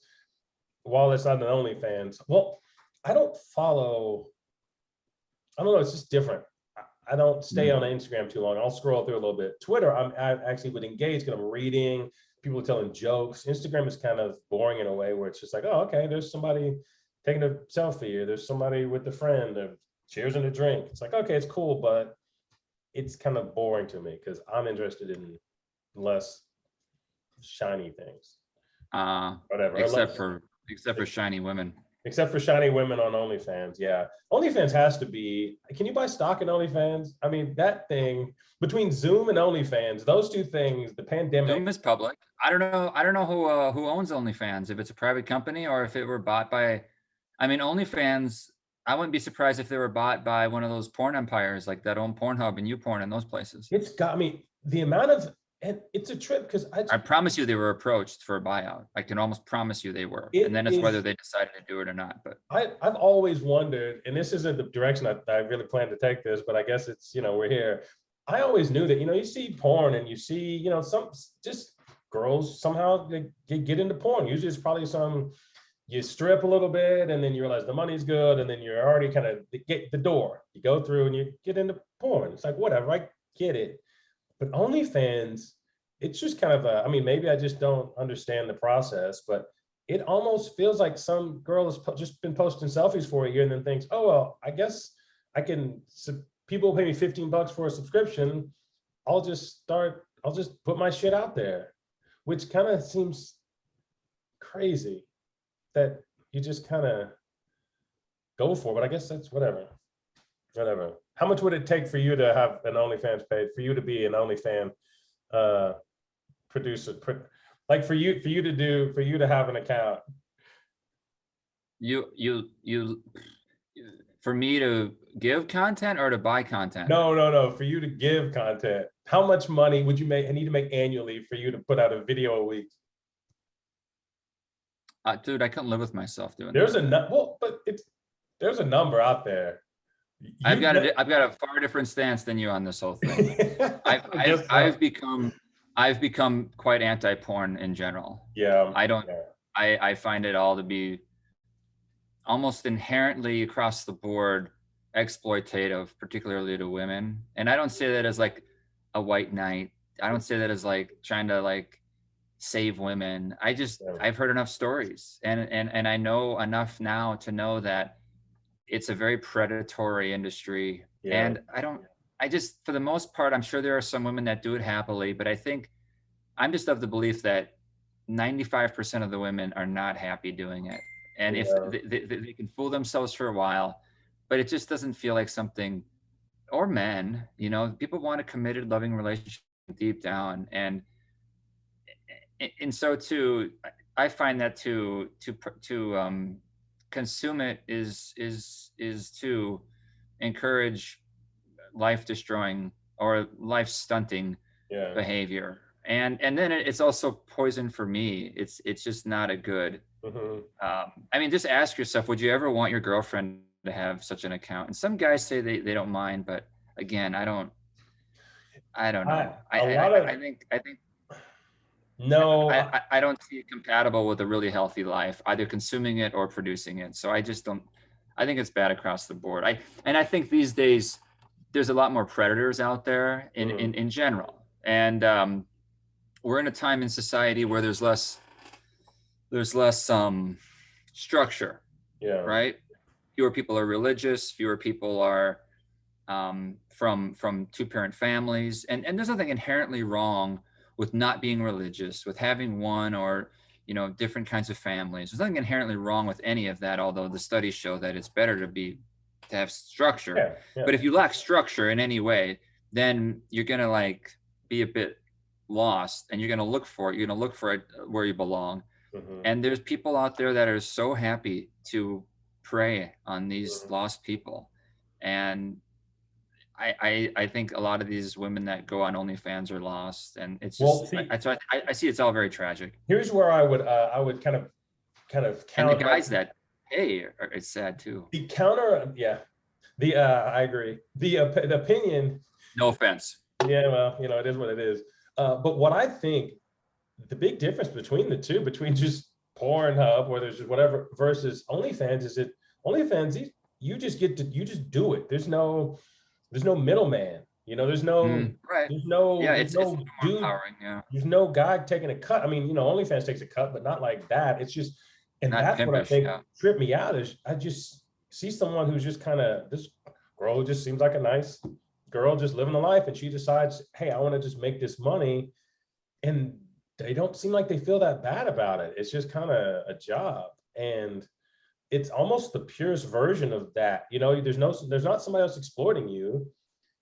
while it's on the OnlyFans, well, I don't follow. I don't know. It's just different. I don't stay on
Mm.
Instagram too long. I'll scroll through a little bit. Twitter, I actually would engage because I'm reading, people telling jokes. Instagram is kind of boring in a way where it's just like, oh, okay, there's somebody taking a selfie, or there's somebody with a friend, or cheers and a drink. It's like, okay, it's cool, but it's kind of boring to me because I'm interested in less shiny things. Whatever.
Except for Except for shiny women.
Except for shiny women on OnlyFans. Yeah. OnlyFans has to be, can you buy stock in OnlyFans? I mean, that thing between Zoom and OnlyFans, those two things, the pandemic.
Zoom is public. I don't know who owns OnlyFans, if it's a private company or if it were bought by, I mean, OnlyFans, I wouldn't be surprised if they were bought by one of those porn empires like that own Pornhub and YouPorn and those places.
It's got me the amount of, and it's a trip because
I promise you they were approached for a buyout. I can almost promise you they were. And then it's whether they decided to do it or not. But
I've always wondered, and this isn't the direction I really plan to take this, but I guess it's, we're here. I always knew that, you see porn and you see, some just girls somehow they get into porn. Usually it's probably you strip a little bit and then you realize the money's good and then you're already kind of get the door. You go through and you get into porn. It's like, whatever, I get it. But OnlyFans, it's just kind of maybe I just don't understand the process, but it almost feels like some girl has just been posting selfies for a year and then thinks, oh, well, I guess I can, people pay me $15 for a subscription. I'll just put my shit out there, which kind of seems crazy that you just kind of go for, but I guess that's whatever. How much would it take for you to have an OnlyFans page, for you to be an OnlyFans producer, like for you to have an account?
For me to give content or to buy content?
No, for you to give content. How much money would you need to make annually for you to put out a video a week?
Dude, I couldn't live with myself doing
there's
that.
There's a number out there.
I've got a far different stance than you on this whole thing. I've become quite anti-porn in general.
Yeah.
I find it all to be almost inherently across the board exploitative, particularly to women. And I don't say that as like a white knight. I don't say that as like trying to like save women. I've heard enough stories and I know enough now to know that it's a very predatory industry. Yeah. And I just, for the most part, I'm sure there are some women that do it happily, but I think I'm just of the belief that 95% of the women are not happy doing it. And if they can fool themselves for a while, but it just doesn't feel like something, or men, people want a committed, loving relationship deep down. And so too, I find that to consume it is to encourage life destroying or life stunting behavior. And then it's also poison for me. It's just not a good, just ask yourself, would you ever want your girlfriend to have such an account? And some guys say they don't mind, but again, I don't know. I think
no,
I don't see it compatible with a really healthy life, either consuming it or producing it. So I just don't, I think it's bad across the board. I think these days there's a lot more predators out there in general. And we're in a time in society where there's less structure, right? Fewer people are religious, fewer people are from two-parent families. And there's nothing inherently wrong with not being religious, with having one or, different kinds of families. There's nothing inherently wrong with any of that, although the studies show that it's better to have structure. Yeah. But if you lack structure in any way, then you're gonna be a bit lost and you're gonna look for it. You're gonna look for it where you belong. And there's people out there that are so happy to prey on these lost people. And I think a lot of these women that go on OnlyFans are lost, and it's just I see it's all very tragic.
Here's where I would kind of counter.
And the guys that pay, it's sad too.
The counter, I agree. The opinion.
No offense.
Yeah, well, it is what it is. But what I think the big difference between the two, between just Pornhub or there's whatever versus OnlyFans, is that OnlyFans you just do it. There's no middleman, there's no, there's no,
it's
no dude, empowering, there's no guy taking a cut. OnlyFans takes a cut, but not like that. It's just, and not that's pimpish, what I think tripped me out is I just see someone who's just this girl who just seems like a nice girl just living a life, and she decides, hey, I want to just make this money, and they don't seem like they feel that bad about it. It's just kind of a job. And it's almost the purest version of that. You know, there's not somebody else exploiting you.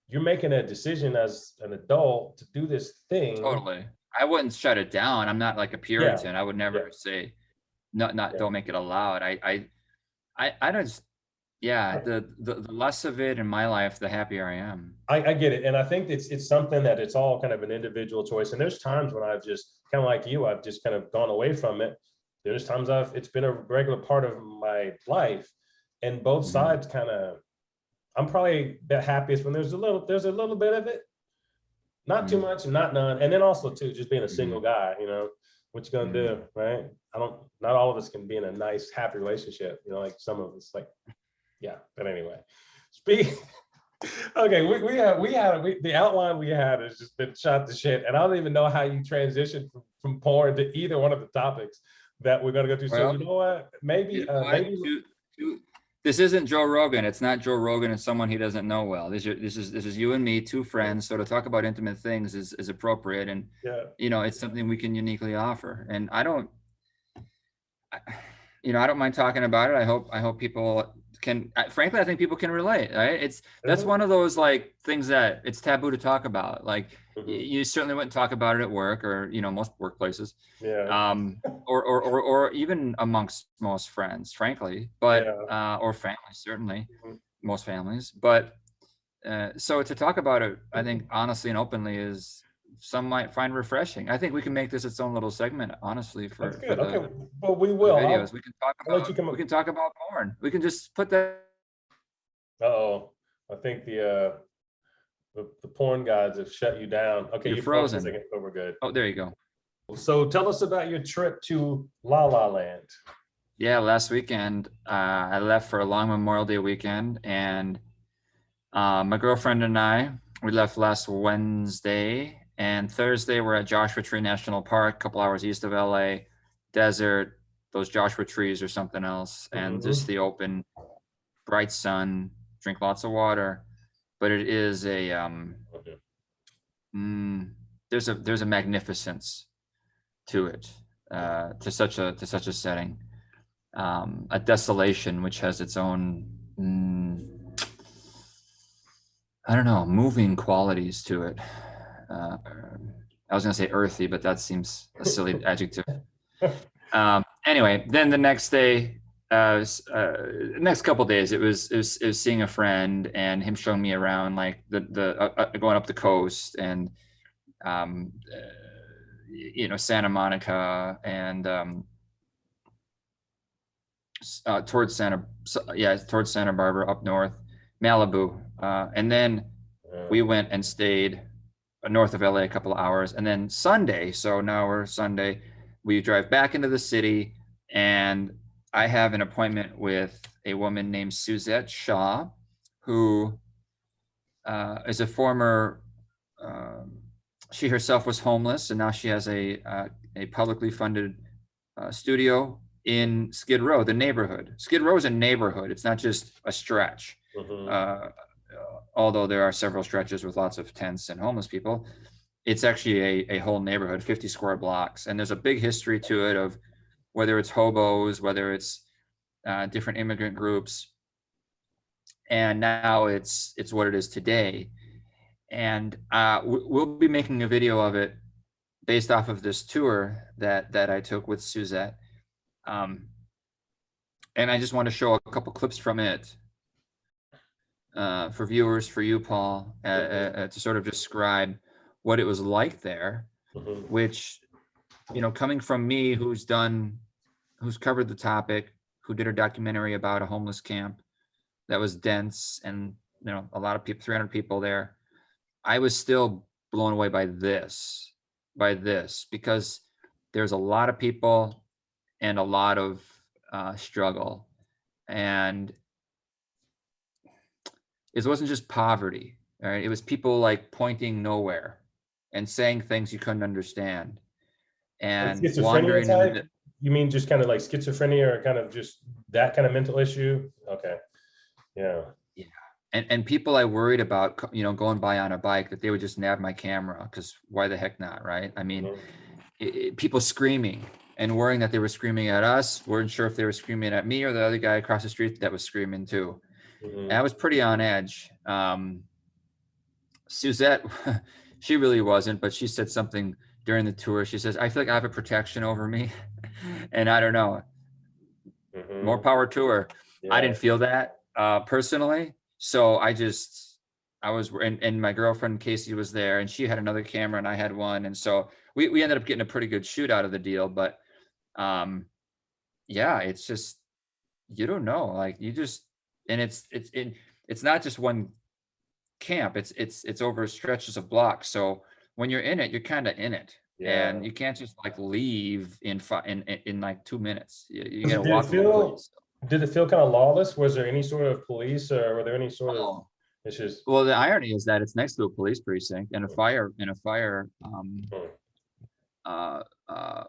You're making a decision as an adult to do this thing.
Totally. I wouldn't shut it down. I'm not like a Puritan. I would never say, don't make it allowed. I don't, yeah, the less of it in my life, the happier I am.
I get it. And I think it's something that it's all kind of an individual choice. And there's times when I've just kind of like you, I've just kind of gone away from it. There's times it's been a regular part of my life, and both sides kind of, I'm probably the happiest when there's a little bit of it, not too much and not none. And then also too, just being a single guy, you know, what you gonna do, right? Not all of us can be in a nice, happy relationship, you know, like some of us, like, yeah. But anyway, okay, the outline we had has just been shot to shit, and I don't even know how you transition from porn to either one of the topics that we're gonna go through. So you know what? Maybe
this isn't Joe Rogan. It's not Joe Rogan. It's someone he doesn't know well. This is you and me, two friends. So to talk about intimate things is appropriate, and you know, it's something we can uniquely offer. And I don't mind talking about it. I hope people can. Frankly, I think people can relate. Right? That's one of those like things that it's taboo to talk about. Like you certainly wouldn't talk about it at work, or you know, most workplaces. Or even amongst most friends, frankly, but or families, certainly most families. But so to talk about it, I think honestly and openly is, some might find refreshing. I think we can make this its own little segment, honestly, for the,
okay, but we will
videos. We can talk about porn. We can just put that.
I think the porn gods have shut you down. Okay,
you're frozen.
Second, but we're good.
Oh, there you go.
So tell us about your trip to La La Land.
Yeah, last weekend I left for a long Memorial Day weekend, and my girlfriend and we left last Wednesday, and Thursday we're at Joshua Tree National Park, a couple hours east of LA. Desert, those Joshua trees or something else, and just the open, bright sun. Drink lots of water, but it is a there's a magnificence to it, to such a setting, a desolation which has its own I don't know, moving qualities to it. I was gonna say earthy, but that seems a silly adjective. Anyway, then the next day, next couple of days, it was seeing a friend and him showing me around, like the going up the coast, and you know, Santa Monica, and towards Santa Barbara, up north, Malibu, and then we went and stayed north of LA a couple of hours, and then Sunday, so now we're Sunday, we drive back into the city, and I have an appointment with a woman named Suzette Shaw, who is a former, she herself was homeless, and now she has a publicly funded studio in Skid Row, the neighborhood. Skid Row is a neighborhood. It's not just a stretch. Although there are several stretches with lots of tents and homeless people, it's actually a whole neighborhood, 50 square blocks. And there's a big history to it, of whether it's hobos, whether it's different immigrant groups. And now it's what it is today. And we'll be making a video of it based off of this tour that I took with Suzette. And I just want to show a couple clips from it for viewers, for you, Paul, to sort of describe what it was like there, which, you know, coming from me, who's covered the topic, who did a documentary about a homeless camp that was dense, and, you know, a lot of people, 300 people there, I was still blown away by this, because there's a lot of people and a lot of struggle, and it wasn't just poverty, right? It was people like pointing nowhere and saying things you couldn't understand, and wandering in the,
you mean just kind of like schizophrenia, or kind of just that kind of mental issue? Okay. Yeah.
And people I worried about, you know, going by on a bike, that they would just nab my camera, because why the heck not, right? I mean, people screaming, and worrying that they were screaming at us. Weren't sure if they were screaming at me or the other guy across the street that was screaming too. And I was pretty on edge. Suzette, she really wasn't, but she said something during the tour. She says, I feel like I have a protection over me. And I don't know, more power to her.
Yeah.
I didn't feel that personally. So I was, and my girlfriend Casey was there, and she had another camera and I had one. And so we ended up getting a pretty good shoot out of the deal. But yeah, it's just, you don't know, like you just, and it's not just one camp, it's over stretches of blocks. So when you're in it, you're kind of in it.
Yeah.
And you can't just like leave in like 2 minutes. You
Did
gotta
it
walk a little
feel,
ways.
did it feel kind of lawless? Was there any sort of police or were there any sort of
Oh,
issues?
well, the irony is that it's next to a police precinct and a fire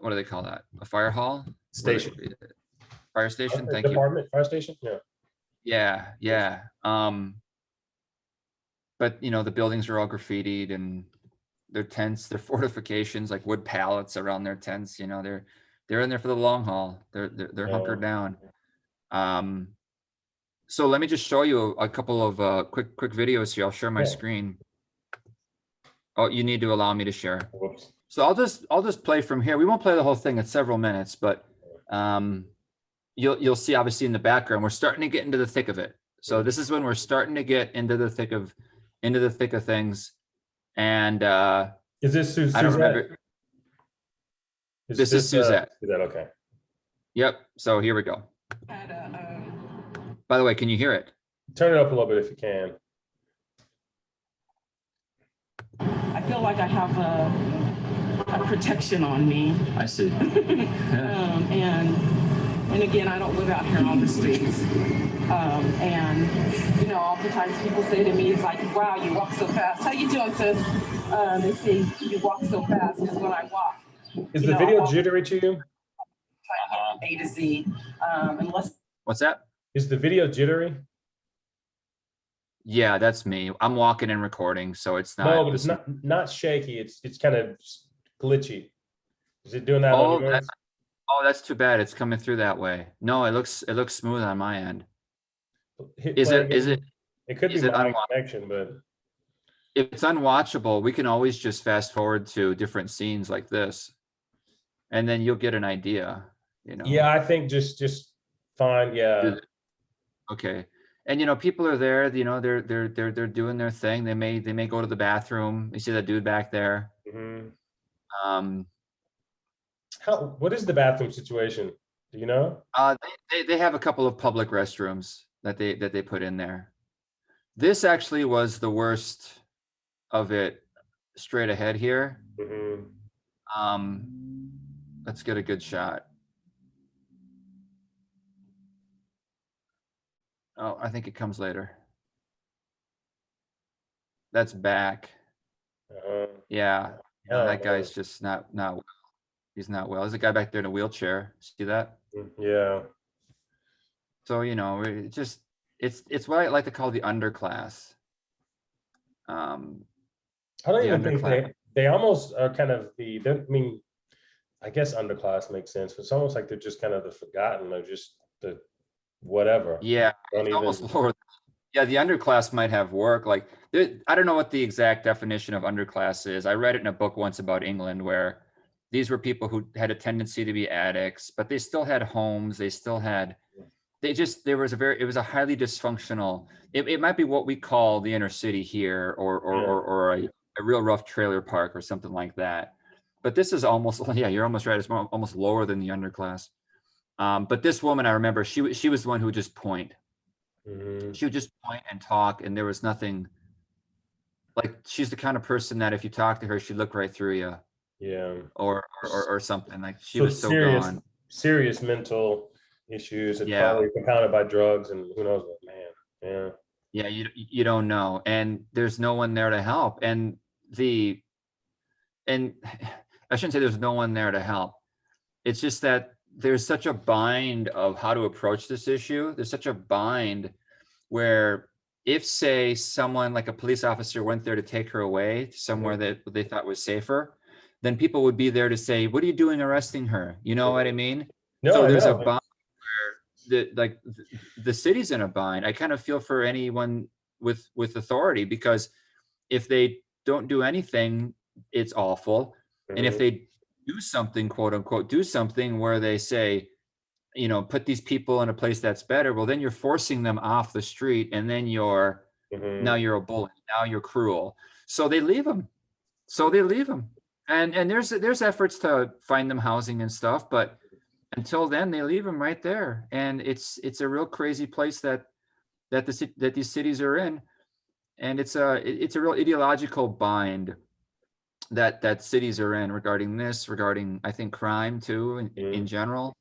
what do they call that? A fire hall?
Station.
Fire station, thank you.
Department, fire station? Yeah.
Yeah. But you know, the buildings are all graffitied and their tents, their fortifications, like wood pallets around their tents, you know, they're in there for the long haul. They're hunkered down. So let me just show you a couple of quick videos here. I'll share my screen. Oh, you need to allow me to share.
Whoops.
So I'll just play from here. We won't play the whole thing. It's several minutes, but you'll see obviously in the background, we're starting to get into the thick of it. So this is when we're starting to get into the thick of things. And
is this Suzette?
I don't remember. This is Suzette.
Suzette, okay.
Yep. So here we go. By the way, can you hear it?
Turn it up a little bit if you can.
I feel like I have a protection on me.
I see.
And again, I don't live out here on the streets. And, you know, oftentimes people say to me, it's like, wow, you walk so fast. How you doing, sis? They say, you walk so fast, because when I walk.
Is the video jittery to you?
A to Z, unless.
What's that?
Is the video jittery?
Yeah, that's me. I'm walking and recording, so it's not.
No, but it's not shaky. It's kind of glitchy. Is it doing that?
Oh, that's too bad. It's coming through that way. No, it looks smooth on my end. Is it?
It could be my connection, but
if it's unwatchable, we can always just fast forward to different scenes like this, and then you'll get an idea. You know.
Yeah, I think just fine. Yeah.
Okay. And you know, people are there. You know, they're doing their thing. They may go to the bathroom. You see that dude back there.
Mm-hmm. What is the bathroom situation? Do you know?
They have a couple of public restrooms that they put in there. This actually was the worst of it. Straight ahead here.
Mm-hmm.
Let's get a good shot. Oh, I think it comes later. That's back. Yeah, that guy's just not well. He's not well. There's a guy back there in a wheelchair. See that?
Yeah.
So, you know, it's what I like to call the underclass.
I don't even think they almost are kind of I mean, I guess underclass makes sense, but it's almost like they're just kind of the forgotten. They're just the whatever.
Yeah, almost lower. Yeah, the underclass might have work. Like, I don't know what the exact definition of underclass is. I read it in a book once about England where these were people who had a tendency to be addicts, but they still had homes. They still had, it was a highly dysfunctional, it might be what we call the inner city here or a real rough trailer park or something like that. But this is almost, yeah, you're almost right. It's almost lower than the underclass. But this woman, I remember, she was the one who would just point.
Mm-hmm.
She would just point and talk, and there was nothing. Like, she's the kind of person that if you talk to her, she'd look right through you.
Yeah.
Or something. Like, she was so gone.
Serious mental issues, and
Yeah.
probably compounded by drugs, and who knows what, man. Yeah.
Yeah, you don't know, and there's no one there to help, and I shouldn't say there's no one there to help. It's just that there's such a bind of how to approach this issue. There's such a bind where if, say, someone like a police officer went there to take her away somewhere that they thought was safer, then people would be there to say, what are you doing arresting her? You know what I mean?
No,
So
I
there's a
know.
bind where the city's in a bind. I kind of feel for anyone with authority, because if they don't do anything, it's awful. And if
Mhm.
they do something, quote unquote, do something where they say, put these people in a place that's better, well, then you're forcing them off the street, and then now
Mhm.
you're a bully. Now you're cruel. So they leave them. And there's efforts to find them housing and stuff, but until then they leave them right there. And it's a real crazy place that these cities are in. And it's a real ideological bind that cities are in regarding I think crime too, in
Mhm.
general,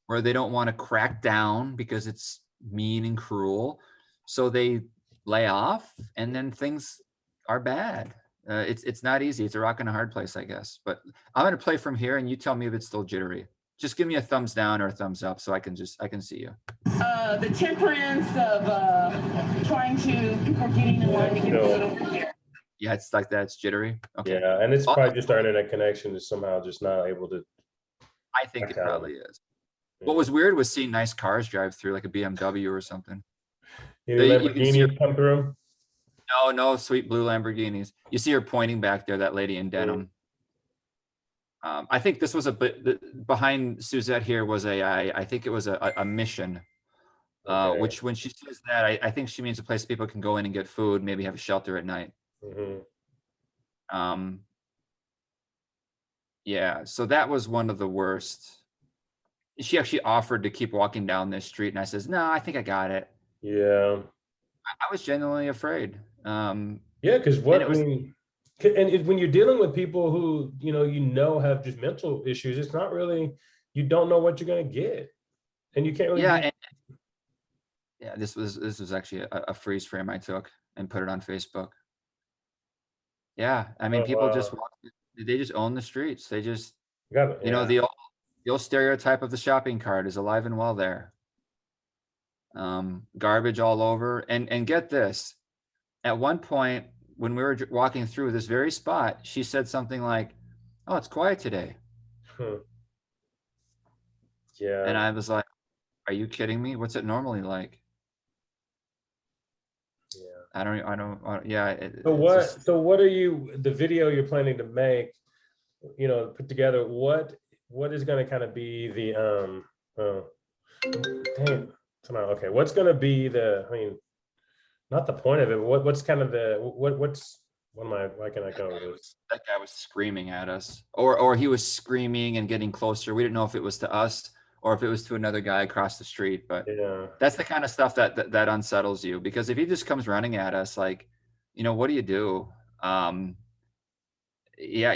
where they don't want to crack down because it's mean and cruel. So they lay off, and then things are bad. It's not easy. It's a rock and a hard place, I guess. But I'm going to play from here, and you tell me if it's still jittery. Just give me a thumbs down or a thumbs up so I can see you.
The temperance of trying to, people getting in line to get food over here.
Yeah, it's like that. It's jittery. Okay.
Yeah, and it's probably just our internet connection is somehow just not able to.
I think it probably is. What was weird was seeing nice cars drive through, like a BMW or something.
Any
You can see her,
Lamborghinis come through?
no sweet blue Lamborghinis. You see her pointing back there, that lady in denim. I think this was a bit behind Suzette here was I think it was a mission,
Okay.
which when she says that, I think she means a place people can go in and get food, maybe have a shelter at night. Yeah, so that was one of the worst. She actually offered to keep walking down this street, and I says, no, I think I got it.
Yeah.
I was genuinely afraid.
Yeah, because when you're dealing with people who have just mental issues, it's not really, you don't know what you're gonna get, and you can't really.
Yeah, this was actually a freeze frame I took and put it on Facebook. Yeah, I mean, people just they just own the streets. They just, the old stereotype of the shopping cart is alive and well there. Garbage all over, and get this. At one point, when we were walking through this very spot, she said something like, "Oh, it's quiet today."
Yeah.
And I was like, "Are you kidding me? What's it normally like?"
Yeah.
I don't. Yeah.
So what are the video you're planning to make? Put together. What is going to kind of be the dang, okay. What's going to be not the point of it, but what's kind of why can I go with this?
That guy was screaming at us, or he was screaming and getting closer. We didn't know if it was to us or if it was to another guy across the street, but
yeah,
that's the kind of stuff that unsettles you, because if he just comes running at us, like, what do you do? Yeah,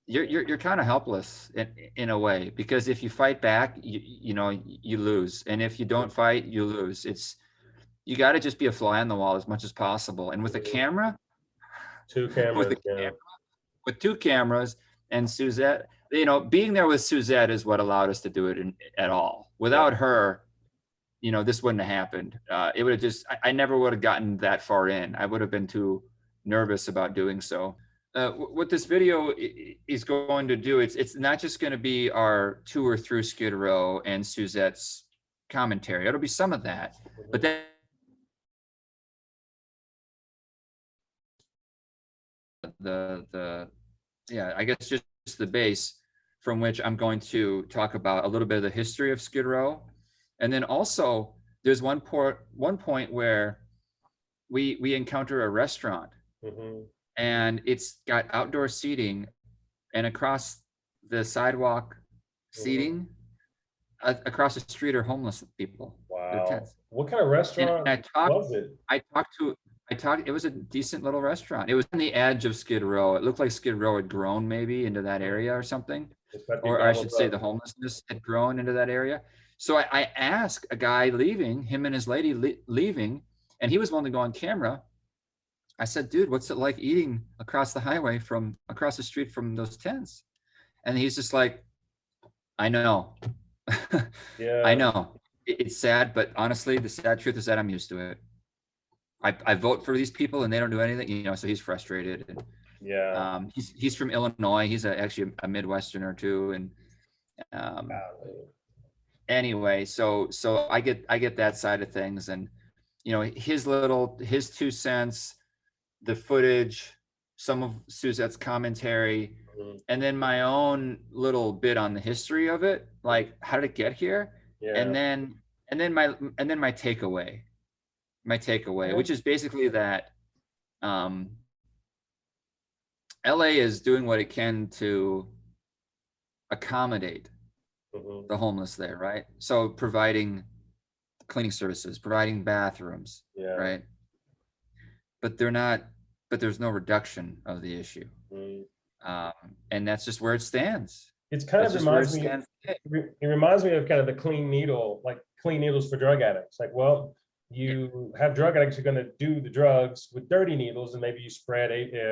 you're kind of helpless in a way, because if you fight back, you lose, and if you don't fight, you lose. You got to just be a fly on the wall as much as possible, and with a camera,
two cameras,
with two cameras, and Suzette, being there with Suzette is what allowed us to do it at all. Without her, this wouldn't have happened. It would have just, I never would have gotten that far in. I would have been too nervous about doing so. What this video is going to do, it's not just going to be our tour through Skid Row and Suzette's commentary. It'll be some of that, but then I guess just the base from which I'm going to talk about a little bit of the history of Skid Row. And then also there's one point where we encounter a restaurant, and it's got outdoor seating, and across the sidewalk seating across the street are homeless people.
Wow. What kind of restaurant was it?
It was a decent little restaurant. It was on the edge of Skid Row. It looked like Skid Row had grown maybe into that area or something. Or I should say the homelessness had grown into that area. So I asked a guy leaving, him and his lady leaving, and he was willing to go on camera. I said, dude, what's it like eating across the highway across the street from those tents? And he's just like, I know.
Yeah.
I know. It's sad, but honestly, the sad truth is that I'm used to it. I vote for these people and they don't do anything, so he's frustrated. He's from Illinois. He's actually a Midwesterner too. And anyway, so I get that side of things, and you know, his 2 cents, the footage, some of Suzette's commentary, and then my own little bit on the history of it, like how did it get here, and then my takeaway, which is basically that LA is doing what it can to accommodate the homeless there, right? So providing cleaning services, providing bathrooms, right? But there's no reduction of the issue. And that's just where it stands.
It's kind of reminds me, it reminds me of kind of the clean needle, like clean needles for drug addicts. Like, well, you have drug addicts who are going to do the drugs with dirty needles, and maybe you spread AIDS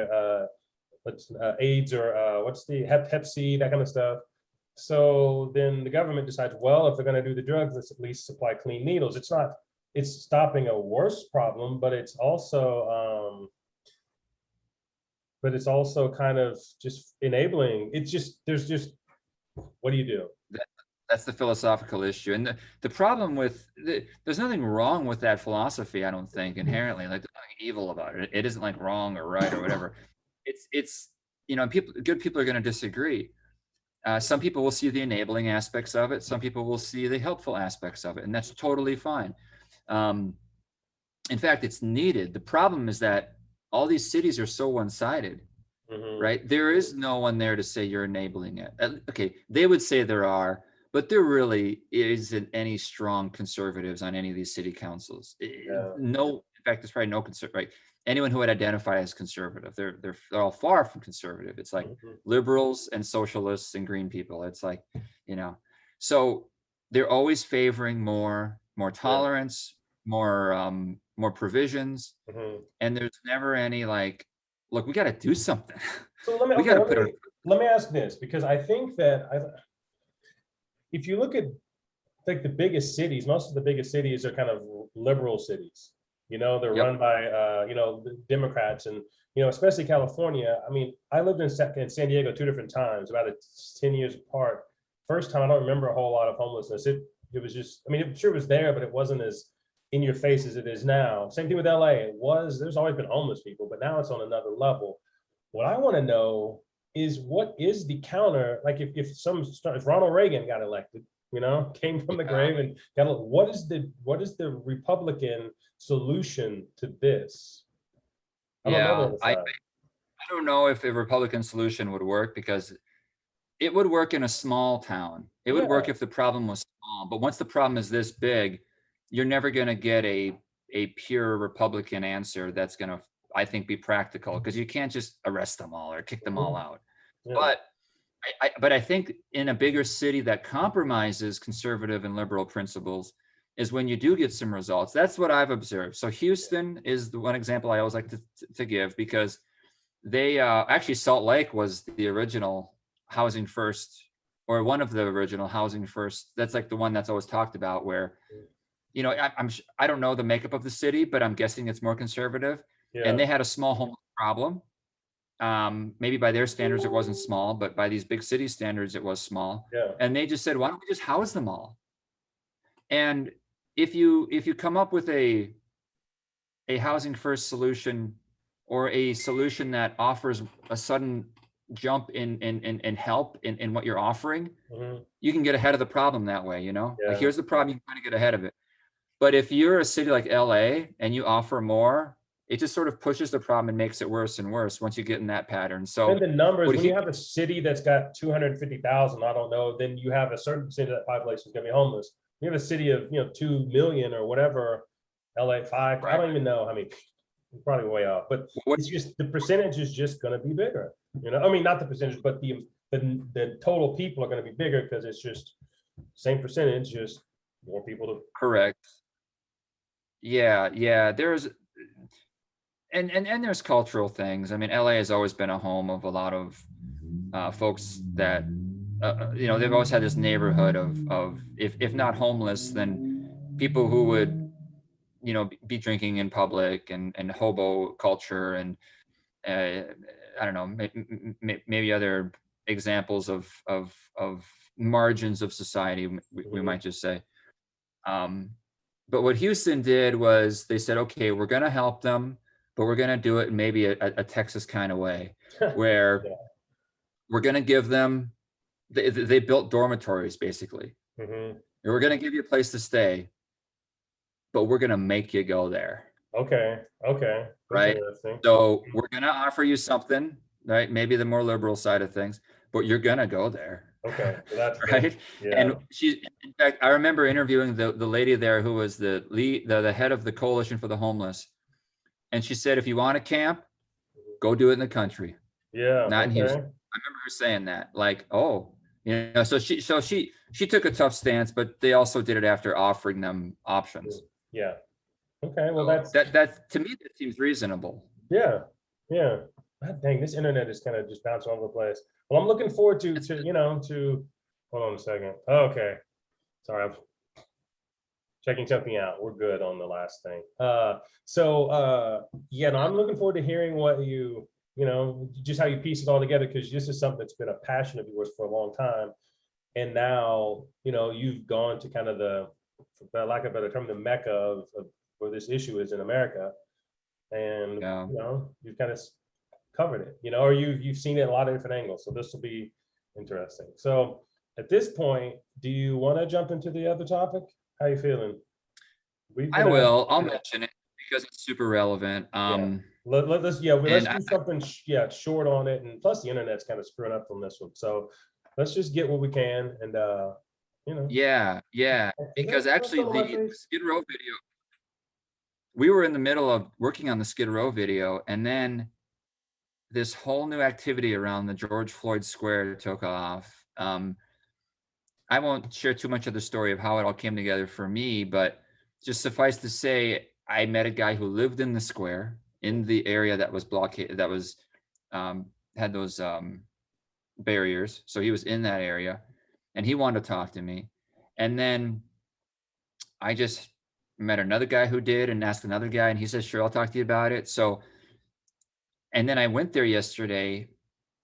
or what's the Hep C, that kind of stuff. So then the government decides, well, if they're going to do the drugs, let's at least supply clean needles. It's stopping a worse problem, but it's also kind of just enabling. What do you do?
That's the philosophical issue. And the problem with there's nothing wrong with that philosophy, I don't think, inherently. Like, there's nothing evil about it. It isn't like wrong or right or whatever. It's you know, good people are going to disagree. Some people will see the enabling aspects of it. Some people will see the helpful aspects of it, and that's totally fine. In fact, it's needed. The problem is that all these cities are so one-sided, right? There is no one there to say you're enabling it. Okay, they would say there are, but there really isn't any strong conservatives on any of these city councils. No, in fact, there's probably no right? Anyone who would identify as conservative, they're all far from conservative. It's like liberals and socialists and green people. It's like, you know, so they're always favoring more tolerance, more provisions, and there's never any like, look, we got to do something.
So let me ask this, because I think that if you look at like the biggest cities, most of the biggest cities are kind of liberal cities. You know, they're run by, the Democrats, and, you know, especially California. I mean, I lived in San Diego 2 different times, about 10 years apart. First time, I don't remember a whole lot of homelessness. It was just, I mean, it sure was there, but it wasn't as in your face as it is now. Same thing with LA. There's always been homeless people, but now it's on another level. What I want to know is, what is the counter? Like, if Ronald Reagan got elected, you know, came from the grave and what is the Republican solution to this?
I don't know if a Republican solution would work, because it would work in a small town. It would work if the problem was small, but once the problem is this big, you're never going to get a pure Republican answer that's going to, I think, be practical, because you can't just arrest them all or kick them all out. But I think in a bigger city that compromises conservative and liberal principles is when you do get some results. That's what I've observed. So Houston is the one example I always like to give, because they actually, Salt Lake was the original housing first, or one of the original housing first. That's like the one that's always talked about, where, you know, I don't know the makeup of the city, but I'm guessing it's more conservative. And they had a small homeless problem. Maybe by their standards it wasn't small, but by these big city standards it was small. And they just said, why don't we just house them all? And if you come up with a housing first solution, or a solution that offers a sudden jump in help in what you're offering, you can get ahead of the problem that way, you know? Like, here's the problem, you can kind of get ahead of it. But if you're a city like LA and you offer more, it just sort of pushes the problem and makes it worse and worse once you get in that pattern. So
and the numbers, when you have a city that's got 250,000, I don't know, then you have a certain percentage of that population is going to be homeless. You have a city of 2 million or whatever, LA 5, I don't even know. I mean, probably way off, but it's just the percentage is just going to be bigger. You know, I mean, not the percentage, but the total people are going to be bigger, because it's just same percentage, just more people to.
Correct. Yeah. There's and there's cultural things. I mean, LA has always been a home of a lot of folks that they've always had this neighborhood of if not homeless, then people who would be drinking in public, and hobo culture, and I don't know, maybe other examples of margins of society, we might just say. But what Houston did was they said, okay, we're going to help them, but we're going to do it in maybe a Texas kind of way, where
Yeah.
we're going to give them, they built dormitories basically.
Mhm.
We're going to give you a place to stay, but we're going to make you go there.
Okay. Okay. That's
Right.
interesting.
So we're going to offer you something, right? Maybe the more liberal side of things, but you're going to go there.
Okay. So that's good.
Right.
Yeah.
And in fact, I remember interviewing the lady there who was the lead, the head of the Coalition for the Homeless. And she said, if you want to camp, go do it in the country,
Yeah.
not in Houston.
Okay.
I remember her saying that, like, oh, you know, so she took a tough stance, but they also did it after offering them options.
Yeah. Okay. Well,
So
that's
that to me, that seems reasonable.
yeah. Yeah. God dang, this internet is kind of just bouncing all over the place. Well, I'm looking forward to hold on a second. Okay. Sorry, I'm checking something out. We're good on the last thing. Yeah, no, I'm looking forward to hearing what just how you piece it all together, because this is something that's been a passion of yours for a long time. And now, you've gone to kind of for lack of a better term, the mecca of where this issue is in America. And,
Yeah.
you've kind of covered it, or you've seen it in a lot of different angles. So this will be interesting. So at this point, do you want to jump into the other topic? How you feeling?
I will. I'll mention it because it's super relevant.
Let's
and
do something short on it, and plus the internet's kind of screwing up on this one. So let's just get what we can, and
Yeah, because actually the Skid Row video, we were in the middle of working on the Skid Row video, and then this whole new activity around the George Floyd Square took off. I won't share too much of the story of how it all came together for me, but just suffice to say, I met a guy who lived in the square, in the area that was blockaded, that was had those barriers. So he was in that area, and he wanted to talk to me. And then I just met another guy who did, and asked another guy, and he said, sure, I'll talk to you about it. So, and then I went there yesterday,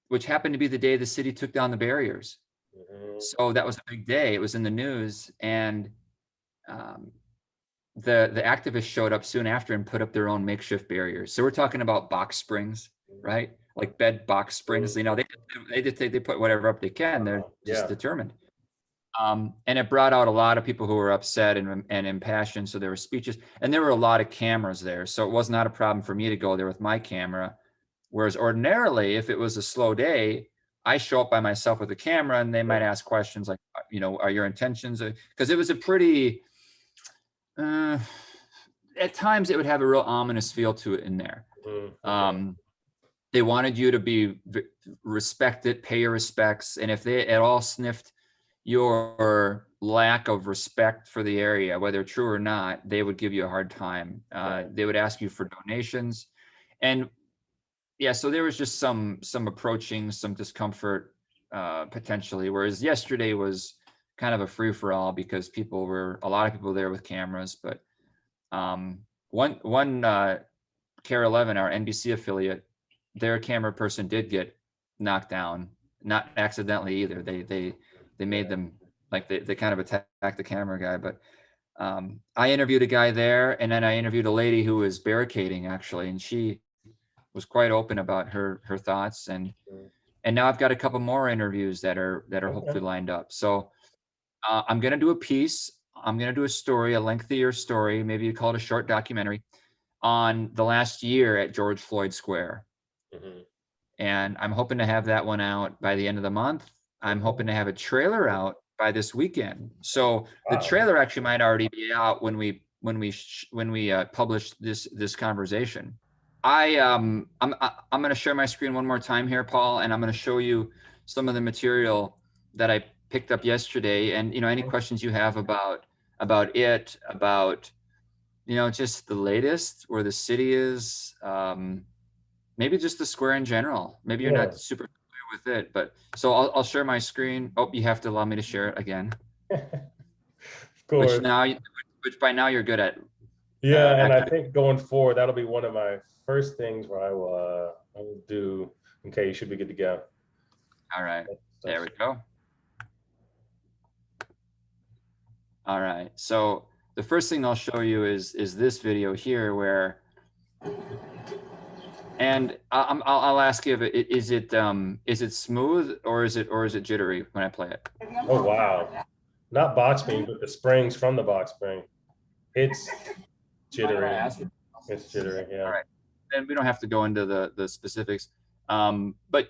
which happened to be the day the city took down the barriers. So that was a big day. It was in the news, and the activists showed up soon after and put up their own makeshift barriers. So we're talking about box springs, right? Like bed box springs. They put whatever up they can. They're just determined. And it brought out a lot of people who were upset and impassioned. So there were speeches, and there were a lot of cameras there. So it was not a problem for me to go there with my camera. Whereas ordinarily, if it was a slow day, I show up by myself with a camera, and they might ask questions like, are your intentions? Because it was a pretty, at times it would have a real ominous feel to it in there. They wanted you to be respected, pay your respects. And if they at all sniffed your lack of respect for the area, whether true or not, they would give you a hard time. They would ask you for donations. And yeah, so there was just some approaching, some discomfort potentially, whereas yesterday was kind of a free for all because a lot of people there with cameras. But one Care 11, our NBC affiliate, their camera person did get knocked down, not accidentally either. They made them, like, they kind of attacked the camera guy. But I interviewed a guy there, and then I interviewed a lady who was barricading actually, and she was quite open about her thoughts, and now I've got a couple more interviews that are hopefully lined up. So I'm going to do a piece. I'm going to do a story, a lengthier story, maybe you call it a short documentary, on the last year at George Floyd Square. And I'm hoping to have that one out by the end of the month. I'm hoping to have a trailer out by this weekend. So the trailer actually might already be out when we publish this conversation. I'm going to share my screen one more time here, Paul, and I'm going to show you some of the material that I picked up yesterday. And any questions you have about it, about just the latest, where the city is, maybe just the square in general. Maybe you're not super familiar with it, but so I'll share my screen. Oh, you have to allow me to share it again.
Of course.
Which by now you're good at.
Yeah, and I think going forward, that'll be one of my first things where I will do Okay, you should be good to go.
All right, there we go. All right, so the first thing I'll show you is this video here where, and I'll ask you if is it smooth or is it jittery when I play it?
Oh wow, not box spring, but the springs from the box spring. It's jittery. It's jittery. Yeah.
All right, and we don't have to go into the specifics, but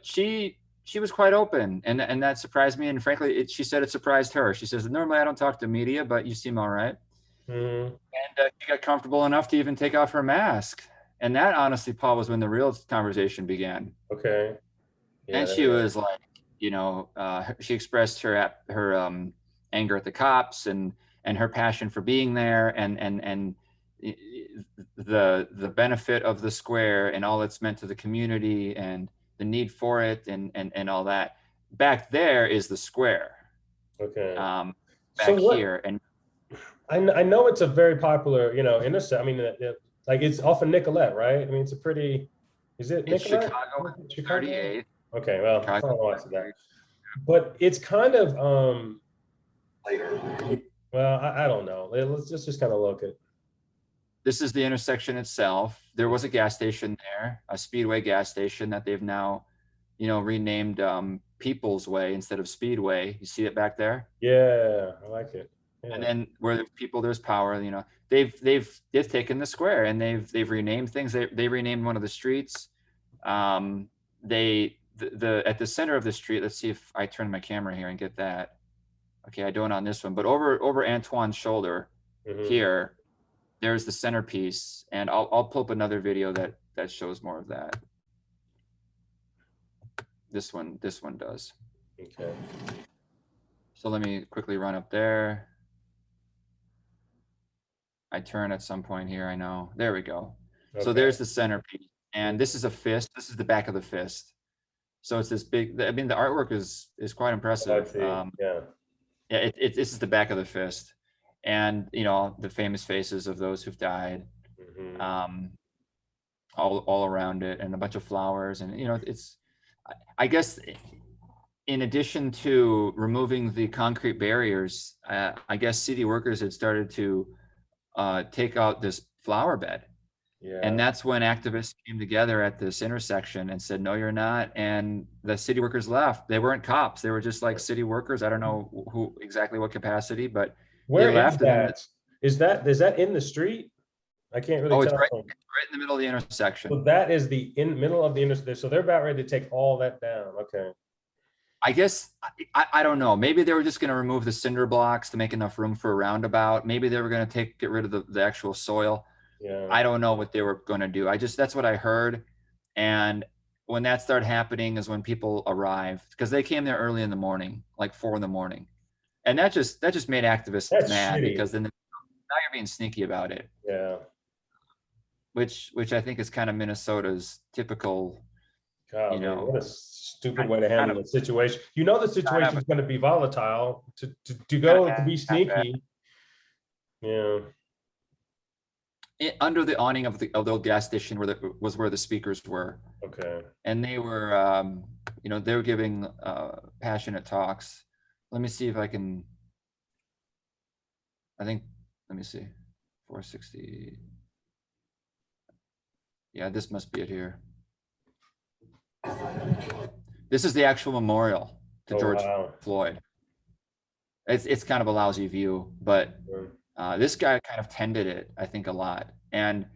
she was quite open, and that surprised me. And frankly, she said it surprised her. She says, normally I don't talk to media, but you seem all right.
Mm-hmm.
And she got comfortable enough to even take off her mask. And that, honestly, Paul, was when the real conversation began.
Okay. Yeah,
and she was like, she expressed her anger at the cops and her passion for being there and the benefit of the square and all it's meant to the community and the need for it and all that. Back there is the square.
Okay.
Back
so
here, and
I know it's a very popular, intersection. I mean, like it's off of Nicolette, right? I mean, it's a pretty. Is it Nicolette?
Chicago 38th.
Okay, well, I don't know that. But it's kind of
later.
Well, I don't know. Let's just kind of look at.
This is the intersection itself. There was a gas station there, a Speedway gas station that they've now, renamed People's Way instead of Speedway. You see it back there?
Yeah, I like it. Yeah.
And then where there's people, there's power. They've taken the square and they've renamed things. They renamed one of the streets. At the center of the street. Let's see if I turn my camera here and get that. Okay, I don't on this one, but over Antoine's shoulder here, there's the centerpiece, and I'll pull up another video that shows more of that. This one does.
Okay.
So let me quickly run up there. I turn at some point here, I know. There we go. Okay. So there's the centerpiece, and this is a fist. This is the back of the fist. So it's this big. I mean, the artwork is quite impressive. This is the back of the fist, and the famous faces of those who've died, all around it, and a bunch of flowers, and it's. I guess, in addition to removing the concrete barriers, I guess city workers had started to take out this flower bed. Yeah. And that's when activists came together at this intersection and said, no, you're not. And the city workers left. They weren't cops. They were just like city workers. I don't know who exactly what capacity, but
where
they left.
Is that in the street? I can't really tell.
It's right in the middle of the intersection.
So that is the middle of the intersection. So they're about ready to take all that down. Okay.
I guess, I don't know. Maybe they were just going to remove the cinder blocks to make enough room for a roundabout. Maybe they were going to get rid of the actual soil. Yeah. I don't know what they were going to do. That's what I heard. And when that started happening is when people arrived, because they came there early in the morning, like 4 a.m. And that just made activists mad shitty. Because then now you're being sneaky about it.
Yeah.
Which I think is kind of Minnesota's typical.
God, man, what a stupid way to handle the situation. The situation is going to be volatile. To go to be sneaky. Yeah.
Under the awning of the old gas station where the speakers were.
Okay. And
they were, they were giving passionate talks. Let me see if I can. Let me see, 460. Yeah, this must be it here. This is the actual memorial to George Floyd. It's kind of a lousy view, but this guy kind of tended it, I think, a lot. And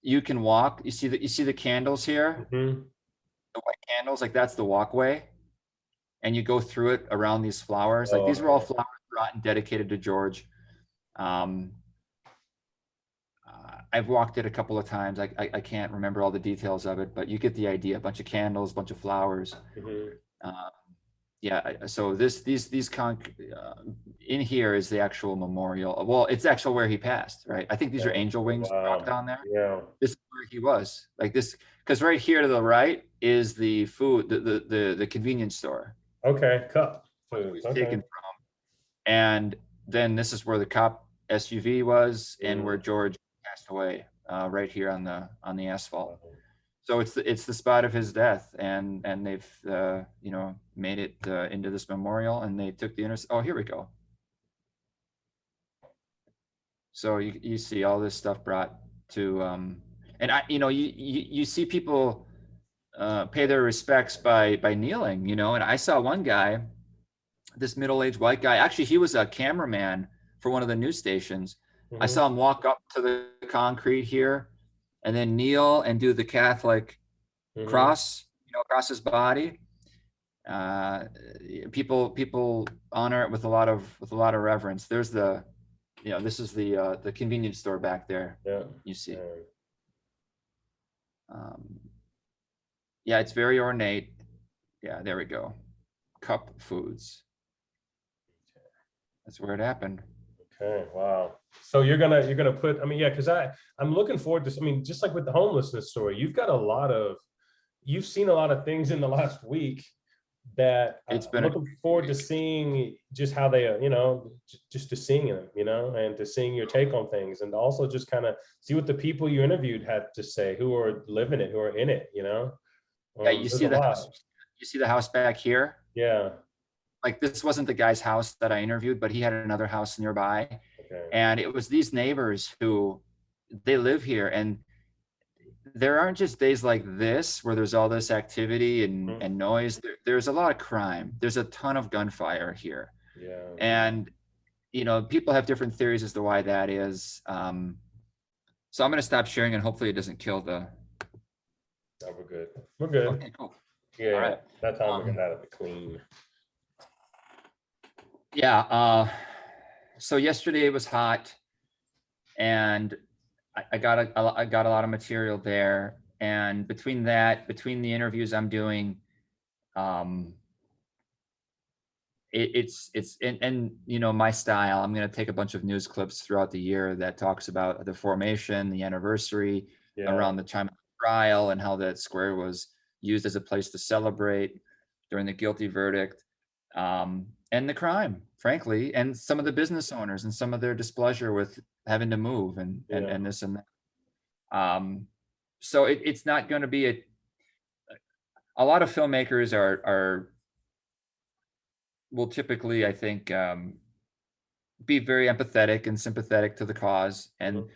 you can walk. You see the candles here, the white candles. Like that's the walkway, and you go through it around these flowers. Like these were all flowers brought and dedicated to George. I've walked it a couple of times. I can't remember all the details of it, but you get the idea. A bunch of candles, a bunch of flowers. So in here is the actual memorial. Well, it's actually where he passed, right? I think these are angel wings down there.
Yeah.
This is where he was. Like this, because right here to the right is the food, the convenience store.
Okay, cup.
Taken from. And then this is where the cop SUV was and where George passed away, right here on the asphalt. So it's the spot of his death, and they've you know, made it into this memorial, and they took the oh, here we go. So you see all this stuff brought to and you know, you see people pay their respects by kneeling, you know. And I saw one guy, this middle-aged white guy, actually he was a cameraman for one of the news stations. I saw him walk up to the concrete here and then kneel and do the Catholic cross, you know, across his body. People honor it with a lot of reverence. There's the, you know, this is the convenience store back there.
Yeah.
You see. Yeah, it's very ornate. Yeah, there we go. Cup Foods. That's where it happened.
Okay, wow. So you're gonna put, I mean, yeah, because I'm looking forward to, I mean, just like with the homelessness story, you've seen a lot of things in the last week that
It's
I'm
been
looking forward to seeing just how they, you know, just to seeing them, you know, and to seeing your take on things, and also just kind of see what the people you interviewed had to say, who are living it, who are in it, you know.
Yeah, you
There's
see
a
the
lot.
house. You see the house back here.
Yeah.
Like this wasn't the guy's house that I interviewed, but he had another house nearby,
Okay.
and it was these neighbors who they live here, and there aren't just days like this where there's all this activity and noise. There's a lot of crime. There's a ton of gunfire here.
Yeah.
And, you know, people have different theories as to why that is. So I'm going to stop sharing, and hopefully it doesn't kill the.
No, we're good. We're good.
Okay, cool.
Yeah.
All right.
That time we're getting out of the clean.
Yeah. So yesterday it was hot, and I got a lot of material there. And between the interviews I'm doing, it's and you know, my style, I'm going to take a bunch of news clips throughout the year that talks about the formation, the anniversary around the time of the trial, and how that square was used as a place to celebrate during the guilty verdict, and the crime, frankly, and some of the business owners and some of their displeasure with having to move and this and that. So it's not going to be a lot of filmmakers will typically, I think, be very empathetic and sympathetic to the cause, and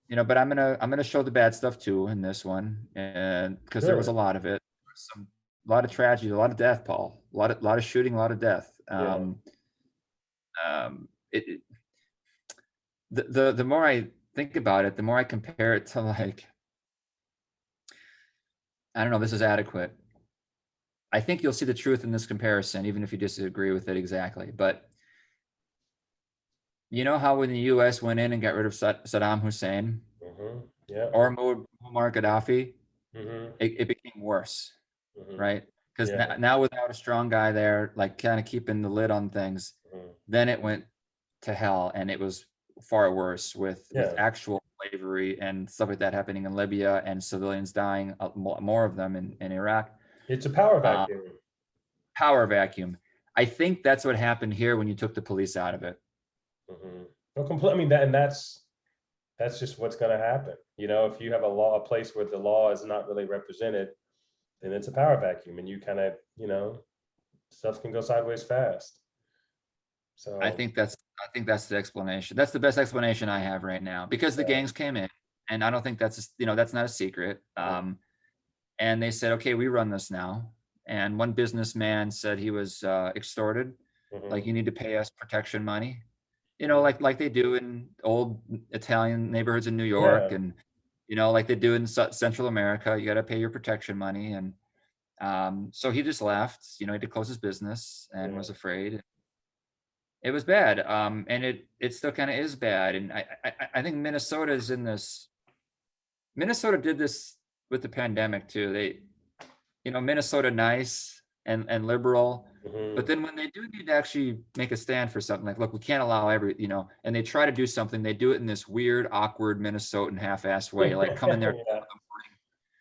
you know, but I'm gonna show the bad stuff too in this one, and because there was a lot of it, a lot of tragedy, a lot of death, Paul, a lot of shooting, a lot of death. The more I think about it, the more I compare it to, like, I don't know, this is adequate. I think you'll see the truth in this comparison, even if you disagree with it exactly. But you know how when the U.S. went in and got rid of Saddam Hussein, or Muammar Gaddafi, it became worse, right? Because now without a strong guy there, like kind of keeping the lid on things, then it went to hell, and it was far worse with actual slavery and stuff like that happening in Libya, and civilians dying, more of them in Iraq.
It's a power vacuum.
Power vacuum. I think that's what happened here when you took the police out of it.
I mean, that's just what's going to happen. You know, if you have a place where the law is not really represented, then it's a power vacuum, and you kind of, you know, stuff can go sideways fast. So
I think that's the explanation. That's the best explanation I have right now, because the gangs came in, and I don't think that's, you know, that's not a secret. And they said, okay, we run this now. And one businessman said he was extorted, like, you need to pay us protection money, you know, like they do in old Italian neighborhoods in New York, and you know, like they do in Central America, you got to pay your protection money. And so he just left, you know, he had to close his business and was afraid. It was bad, and it still kind of is bad. And I think Minnesota is in this. Minnesota did this with the pandemic too. They, you know, Minnesota nice and liberal, but then when they do need to actually make a stand for something, like, look, we can't allow you know, and they try to do something, they do it in this weird, awkward Minnesotan half-assed way, like come in there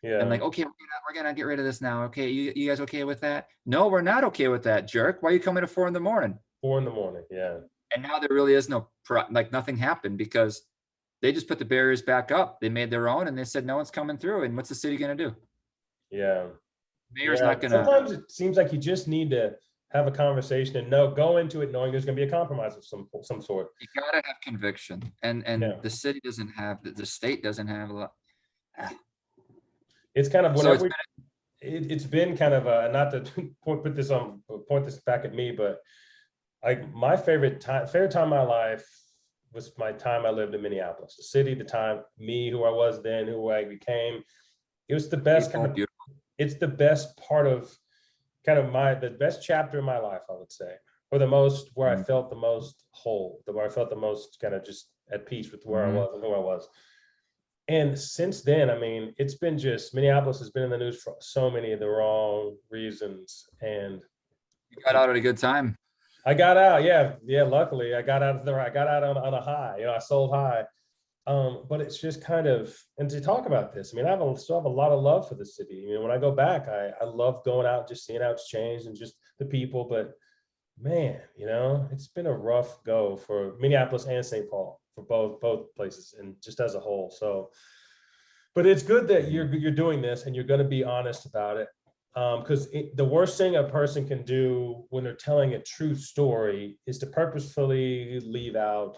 and like, okay, we're gonna get rid of this now. Okay, you guys okay with that? No, we're not okay with that, jerk. Why are you coming at 4 a.m?
4 a.m, yeah.
And now there really is no like, nothing happened because they just put the barriers back up. They made their own, and they said no one's coming through. And what's the city gonna do?
Yeah.
Mayor's
Yeah.
not gonna.
Sometimes it seems like you just need to have a conversation and go into it knowing there's going to be a compromise of some sort.
You gotta have conviction, and
Yeah.
the city doesn't have, the state doesn't have a lot.
It's kind of
So it's
whenever it's been kind of a, not to point this back at me, but like my favorite time of my life was my time I lived in Minneapolis, the city, the time, me, who I was then, who I became. It was the best kind of,
beautiful.
it's the best part of kind of the best chapter of my life, I would say, or the most, where I felt the most whole, where I felt the most kind of just at peace with where I was and who I was. And since then, I mean, it's been just, Minneapolis has been in the news for so many of the wrong reasons. And
You got out at a good time.
I got out, yeah. Luckily, I got out on a high. I sold high. But it's just kind of, and to talk about this, I mean, still have a lot of love for the city. When I go back, I love going out, just seeing how it's changed and just the people. But man, it's been a rough go for Minneapolis and St. Paul, for both places, and just as a whole. So, but it's good that you're doing this and you're going to be honest about it. Because the worst thing a person can do when they're telling a true story is to purposefully leave out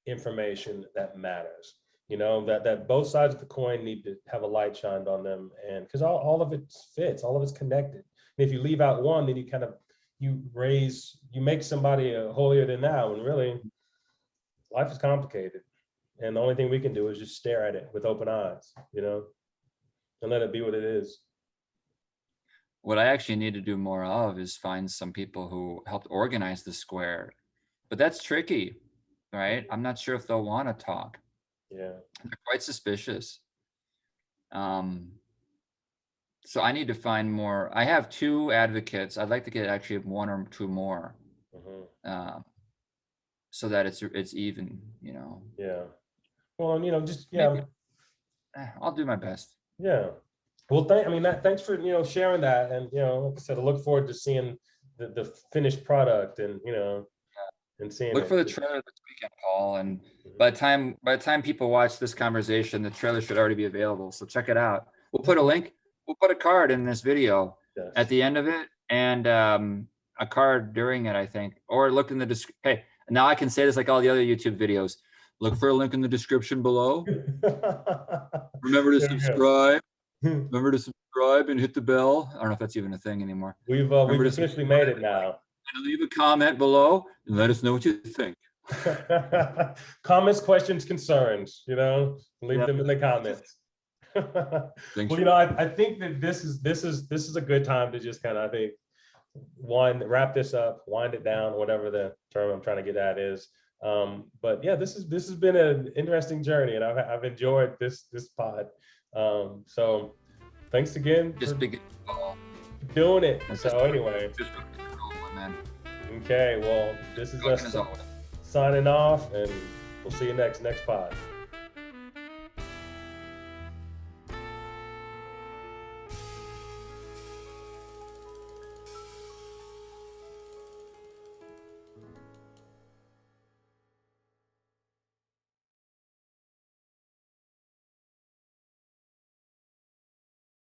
information that matters. That both sides of the coin need to have a light shined on them, and because all of it fits, all of it's connected. And if you leave out one, then you make somebody holier than thou, and really life is complicated, and the only thing we can do is just stare at it with open eyes, and let it be what it is.
What I actually need to do more of is find some people who helped organize the square, but that's tricky, right? I'm not sure if they'll want to talk.
Yeah.
They're quite suspicious. So I need to find more. I have 2 advocates. I'd like to get actually 1 or 2 more, so that it's even,
Yeah. Well,
Maybe. I'll do my best.
Yeah. Well, thanks for, sharing that. And, like I said, I look forward to seeing the finished product and, and seeing
Look
it.
for the trailer this weekend, Paul. And by the time people watch this conversation, the trailer should already be available. So check it out. We'll put a link. We'll put a card in this video at the end of it, and a card during it, I think. Or look in the description. Hey, now I can say this like all the other YouTube videos. Look for a link in the description below. Remember to subscribe. Remember to subscribe and hit the bell. I don't know if that's even a thing anymore.
We've officially made it now.
And leave a comment below and let us know what you think.
Comments, questions, concerns, leave them in the comments. Well, I think that this is a good time to just kind of, I think, wrap this up, wind it down, whatever the term I'm trying to get at is. But yeah, this has been an interesting journey, and I've enjoyed this pod. So thanks again
Just
for
big
doing it. So anyway,
man.
Okay, well, this is us signing off, and we'll see you next pod.